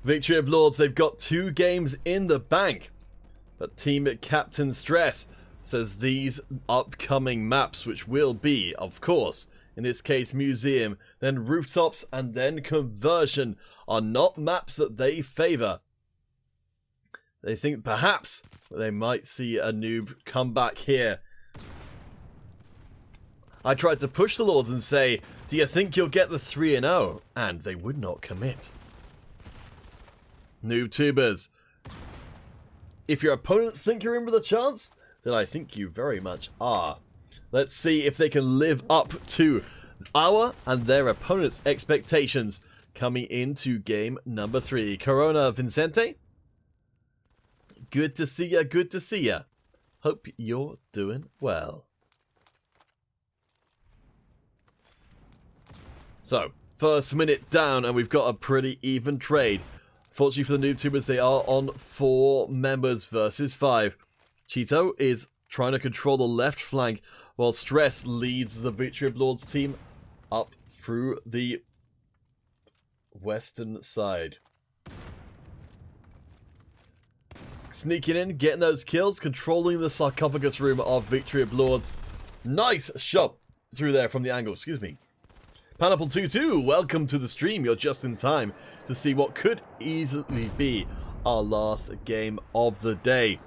Victory of Lords, they've got 2 games in the bank. But Team Captain Stress says these upcoming maps, which will be, of course, in this case Museum, then Rooftops, and then Conversion, are not maps that they favour. They think perhaps they might see a noob come back here. I tried to push the Lords and say, do you think you'll get the 3-0? And they would not commit. Noob tubers. If your opponents think you're in with a chance, then I think you very much are. Let's see if they can live up to our and their opponents' expectations coming into game number 3. Corona Vincente, good to see ya, good to see ya. Hope you're doing well. So, first minute down and we've got a pretty even trade. Fortunately for the noob tubers, they are on 4 members versus 5. Cheeto is trying to control the left flank while Stress leads the Victory of Lords team up through the western side. Sneaking in, getting those kills, controlling the sarcophagus room of Victory of Lords. Nice shot through there from the angle, excuse me. Pineapple22, welcome to the stream. You're just in time to see what could easily be our last game of the day.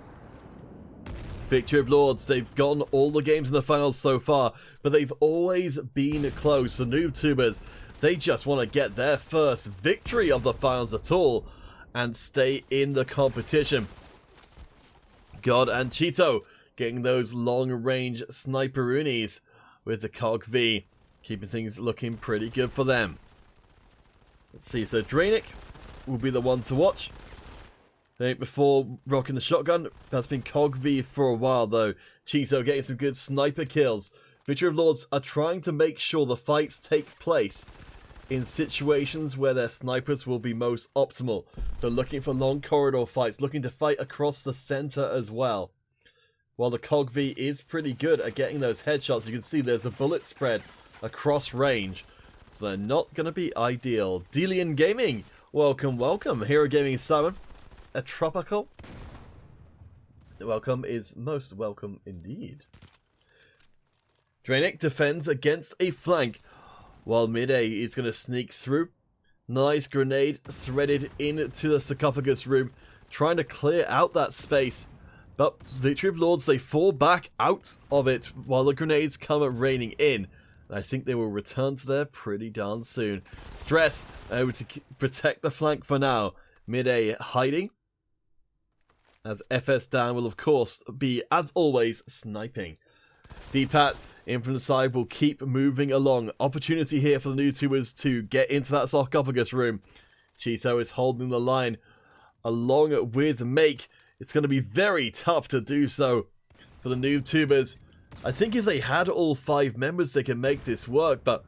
Victory of Lords, they've gotten all the games in the finals so far, but they've always been close. The noob tubers, they just want to get their first victory of the finals at all and stay in the competition. God and Cheeto getting those long-range sniperoonies with the Cog V. Keeping things looking pretty good for them. Let's see, so Drainic will be the one to watch. Before rocking the shotgun, that's been Cog V for a while though. Cheeto getting some good sniper kills. Victory of Lords are trying to make sure the fights take place in situations where their snipers will be most optimal. So looking for long corridor fights, looking to fight across the center as well. While the Cog V is pretty good at getting those headshots, you can see there's a bullet spread across range, so they're not going to be ideal. Delian Gaming, welcome, welcome. Hero Gaming Simon, a tropical. Welcome is most welcome indeed. Drainic defends against a flank, while Mid-A is going to sneak through. Nice grenade threaded into the sarcophagus room, trying to clear out that space. But Victory of Lords, they fall back out of it while the grenades come raining in. I think they will return to there pretty darn soon. Stress able to protect the flank for now. Mid-A hiding. As FS down will of course be, as always, sniping. D-Pat in from the side will keep moving along. Opportunity here for the noob tubers to get into that sarcophagus room. Cheeto is holding the line along with Make. It's going to be very tough to do so for the noob tubers. I think if they had all 5 members, they could make this work, but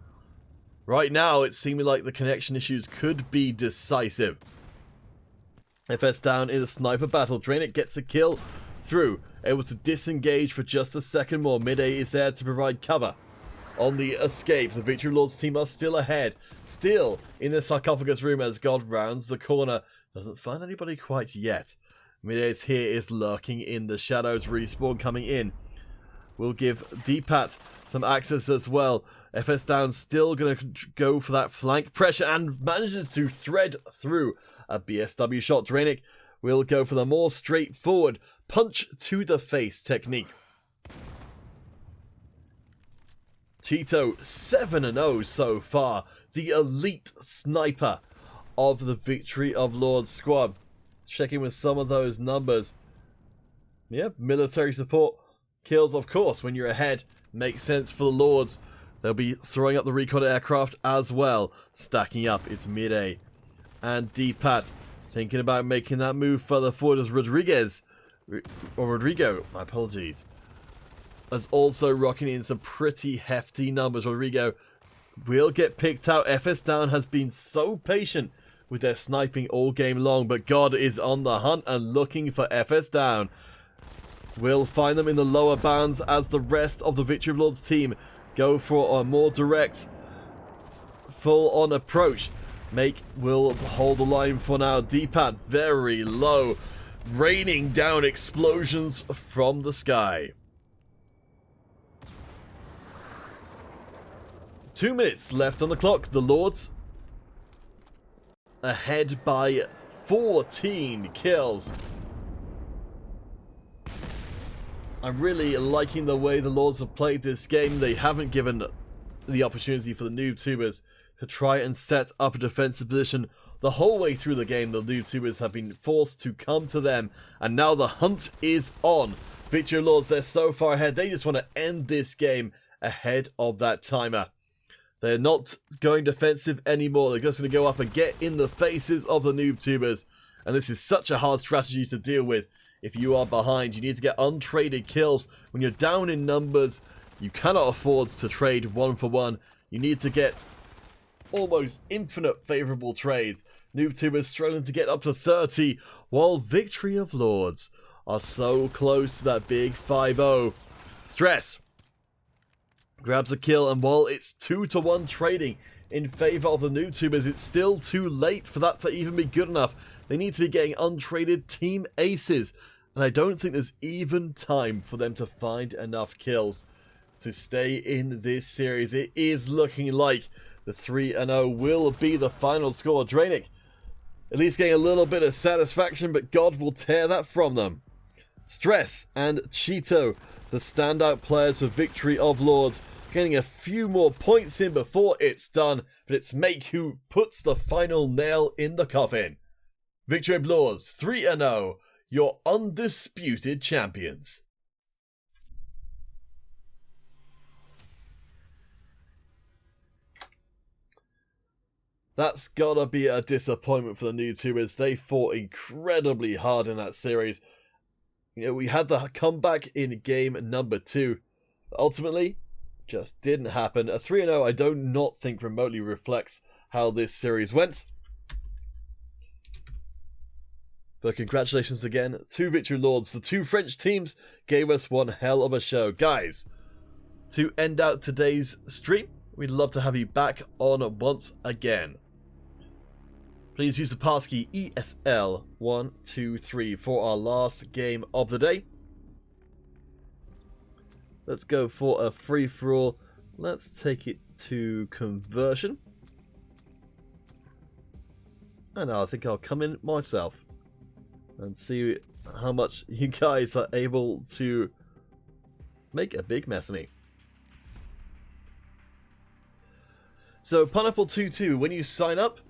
right now it's seeming like the connection issues could be decisive. FS down in the sniper battle. Drainic gets a kill through, able to disengage for just a second more. Mid-A is there to provide cover. On the escape, the Victory Lords team are still ahead, still in the sarcophagus room as God rounds the corner. Doesn't find anybody quite yet. Mid-A's here is lurking in the shadows. Respawn coming in. We'll give D-Pat some access as well. FS down still going to go for that flank pressure and manages to thread through a BSW shot. Drainic will go for the more straightforward punch to the face technique. Cheeto 7-0 so far. The elite sniper of the Victory of Lords squad. Checking with some of those numbers. Yeah, military support. Kills, of course, when you're ahead, makes sense for the Lords. They'll be throwing up the recon aircraft as well. Stacking up, it's Mid-A. And D-Pat thinking about making that move further forward as Rodrigo, my apologies, is also rocking in some pretty hefty numbers. Rodrigo will get picked out. FS down has been so patient with their sniping all game long, but God is on the hunt and looking for FS down. We'll find them in the lower bounds as the rest of the Victory of Lords team go for a more direct, full-on approach. Make will hold the line for now. D-pad very low, raining down explosions from the sky. 2 minutes left on the clock. The Lords ahead by 14 kills. I'm really liking the way the Lords have played this game. They haven't given the opportunity for the noob tubers to try and set up a defensive position. The whole way through the game, the noob tubers have been forced to come to them, and now the hunt is on. Victory of Lords, they're so far ahead, they just want to end this game ahead of that timer. They're not going defensive anymore. They're just going to go up and get in the faces of the noob tubers, and this is such a hard strategy to deal with. If you are behind, you need to get untraded kills. When you're down in numbers, you cannot afford to trade 1-for-1. You need to get almost infinite favourable trades. NoobTubers struggling to get up to 30, while Victory of Lords are so close to that big 5-0. Stress grabs a kill, and while it's 2-to-1 trading in favour of the NoobTubers, it's still too late for that to even be good enough. They need to be getting untraded team aces, and I don't think there's even time for them to find enough kills to stay in this series. It is looking like the 3-0 will be the final score. Drainic at least getting a little bit of satisfaction, but God will tear that from them. Stress and Cheeto, the standout players for Victory of Lords, getting a few more points in before it's done, but it's Make who puts the final nail in the coffin. Victory of Lords, 3-0, your undisputed champions. That's gotta be a disappointment for the NoobTubers. They fought incredibly hard in that series. You know, we had the comeback in game number 2. Ultimately, just didn't happen. A 3-0 I do not think remotely reflects how this series went. But congratulations again to Victory Lords. The two French teams gave us one hell of a show. Guys, to end out today's stream, we'd love to have you back on once again. Please use the passkey ESL123 for our last game of the day. Let's go for a free-for-all. Let's take it to conversion. And I think I'll come in myself and see how much you guys are able to make a big mess of me. So Pineapple 22, when you sign up,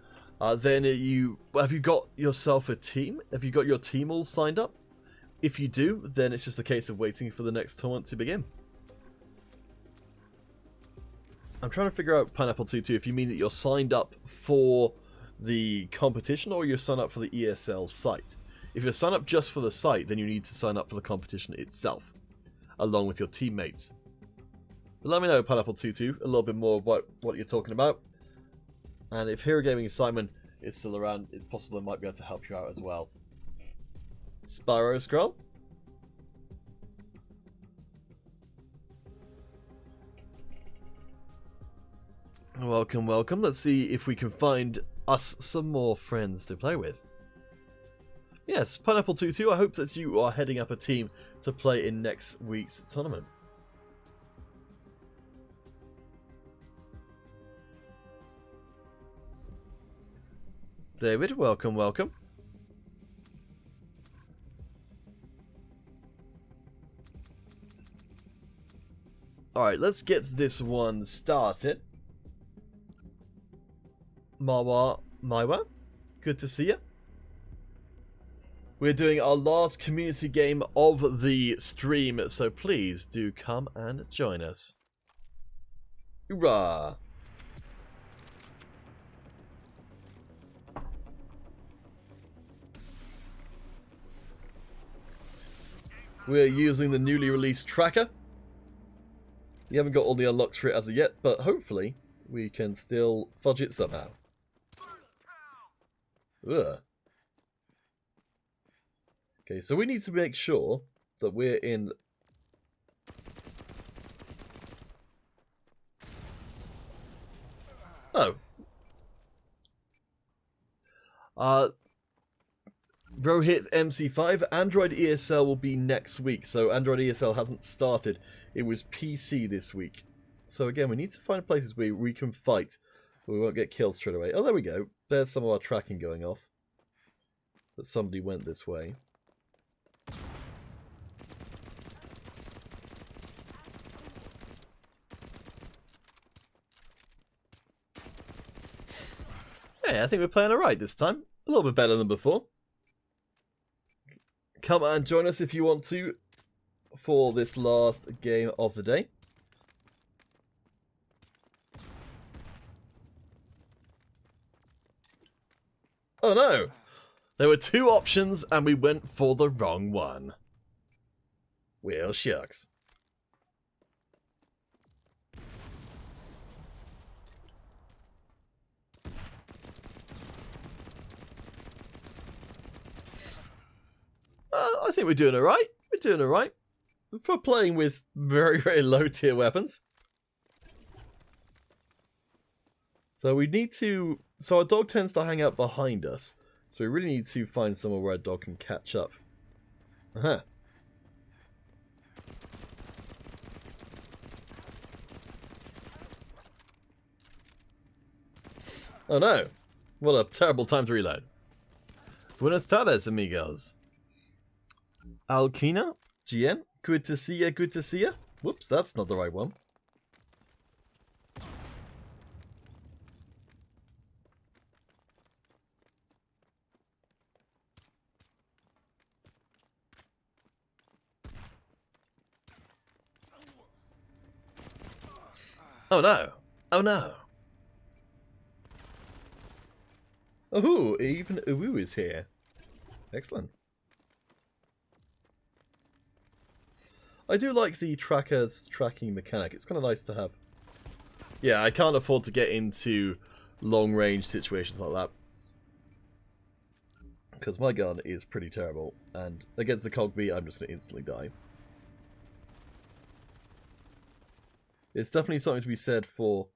then have you got yourself a team? Have you got your team all signed up? If you do, then it's just a case of waiting for the next tournament to begin. I'm trying to figure out Pineapple 22 if you mean that you're signed up for the competition or you're signed up for the ESL site. If you're signed up just for the site, then you need to sign up for the competition itself, along with your teammates. But let me know, Pineapple 22, a little bit more about what you're talking about. And if Hero Gaming Simon is still around, it's possible I might be able to help you out as well. Spyro Scroll. Welcome, welcome. Let's see if we can find us some more friends to play with. Yes, Pineapple 22, I hope that you are heading up a team to play in next week's tournament. David, welcome, welcome. Alright, let's get this one started. Maiwa, good to see you. We're doing our last community game of the stream, so please do come and join us. Hoorah! We're using the newly released tracker. We haven't got all the unlocks for it as of yet, but hopefully we can still fudge it somehow. Ugh. Okay, so we need to make sure that we're in Oh. Rohit MC5, Android ESL will be next week. So Android ESL hasn't started. It was PC this week. So again, we need to find places where we can fight. We won't get killed straight away. Oh, there we go. There's some of our tracking going off. That somebody went this way. Hey, I think we're playing alright this time. A little bit better than before. Come and join us if you want to for this last game of the day. Oh no! There were two options and we went for the wrong one. Well, shucks. I think we're doing alright. We're doing alright. For playing with very, very low tier weapons. So we need to... So our dog tends to hang out behind us. So we really need to find somewhere where our dog can catch up. Uh-huh. Oh no. What a terrible time to reload. Buenas tardes, amigos. Alkina, GM, good to see ya, good to see ya. Whoops, that's not the right one. Oh no, oh no. Oh, even Uwu is here. Excellent. I do like the tracker's tracking mechanic. It's kind of nice to have. Yeah, I can't afford to get into long-range situations like that. Because my gun is pretty terrible. And against the Cogby, I'm just going to instantly die. It's definitely something to be said for...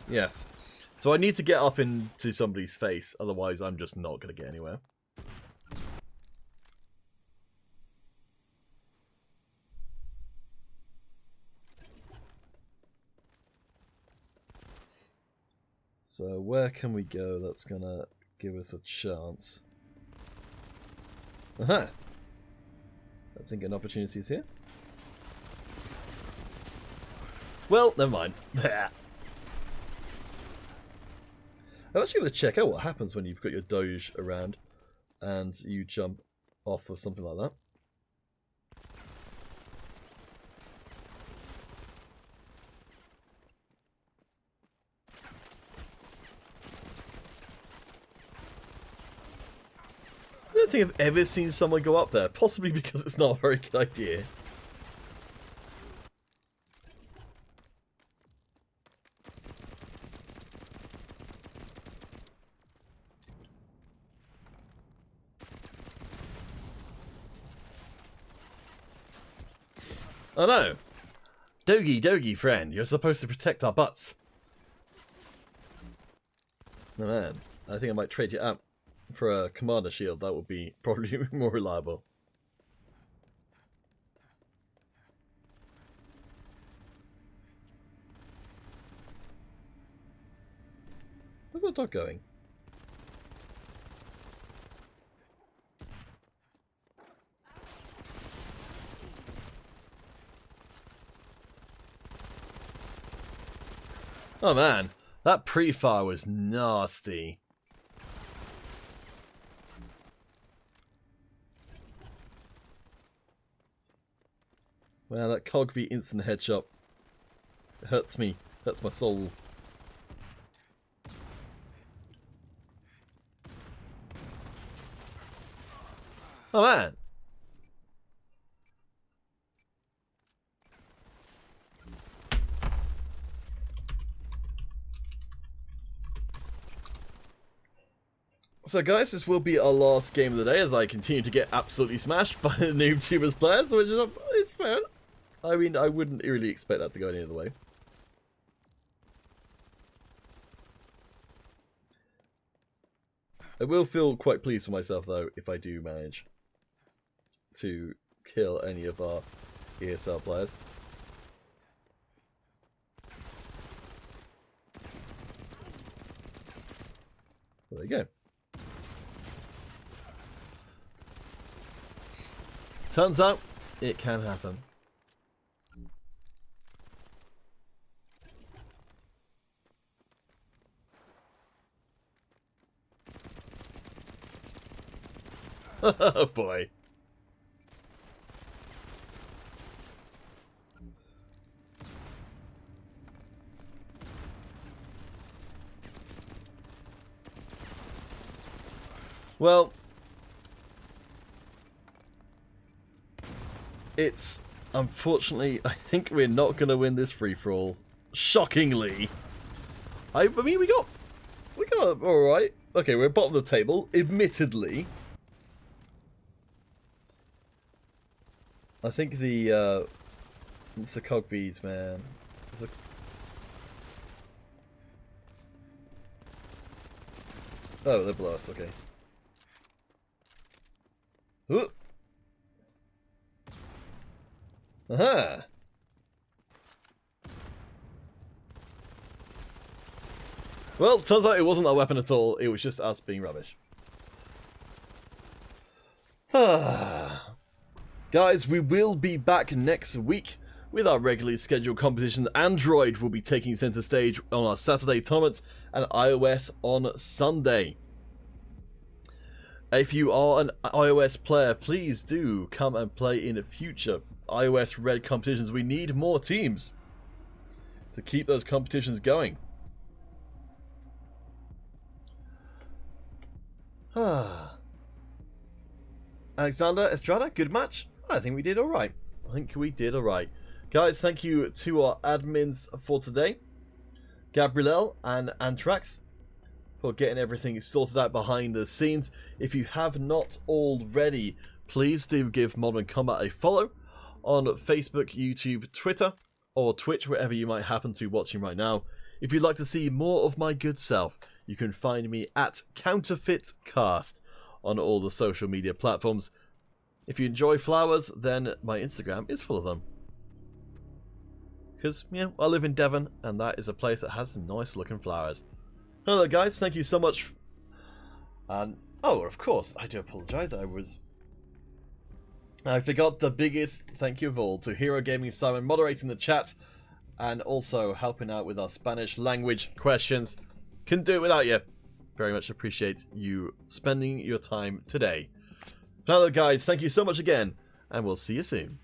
Yes. So I need to get up into somebody's face, otherwise I'm just not going to get anywhere. So where can we go that's gonna give us a chance? Aha! I think an opportunity is here. Well, never mind. I'm actually going to check out what happens when you've got your Doge around and you jump off or something like that. I don't think I've ever seen someone go up there, possibly because it's not a very good idea. Oh no! Dogie, friend, you're supposed to protect our butts. Oh man, I think I might trade you out for a commander shield. That would be probably more reliable. Where's the dog going? Oh man, that pre-fire was nasty. Man, that Cogby instant headshot hurts me, hurts my soul. Oh man! So guys, this will be our last game of the day as I continue to get absolutely smashed by the Noob Tubers players, which is fair. I mean, I wouldn't really expect that to go any other way. I will feel quite pleased with myself, though, if I do manage to kill any of our ESL players. There you go. Turns out, it can happen. Oh boy. Well, it's unfortunately, I think we're not going to win this free-for-all. Shockingly. I mean, we got all right. Okay, we're bottom of the table, admittedly. I think it's the Cogbees, man. Oh, they're below us, okay. Ooh. Aha! Well, turns out it wasn't our weapon at all, it was just us being rubbish. Guys, we will be back next week with our regularly scheduled competition. Android will be taking center stage on our Saturday tournament, and iOS on Sunday. If you are an iOS player, please do come and play in future iOS Red competitions. We need more teams to keep those competitions going. Alexander Estrada, good match. I think we did alright. Guys, thank you to our admins for today, Gabriel and Antrax, for getting everything sorted out behind the scenes. If you have not already, please do give Modern Combat a follow on Facebook, YouTube, Twitter, or Twitch, wherever you might happen to be watching right now. If you'd like to see more of my good self, you can find me at CounterfeitCast on all the social media platforms. If you enjoy flowers, then my Instagram is full of them. Because, you know, I live in Devon, and that is a place that has some nice looking flowers. Hello guys, thank you so much. And oh, of course, I do apologise. I forgot the biggest thank you of all to Hero Gaming Simon moderating the chat and also helping out with our Spanish language questions. Couldn't do it without you. Very much appreciate you spending your time today. Hello guys, thank you so much again, and we'll see you soon.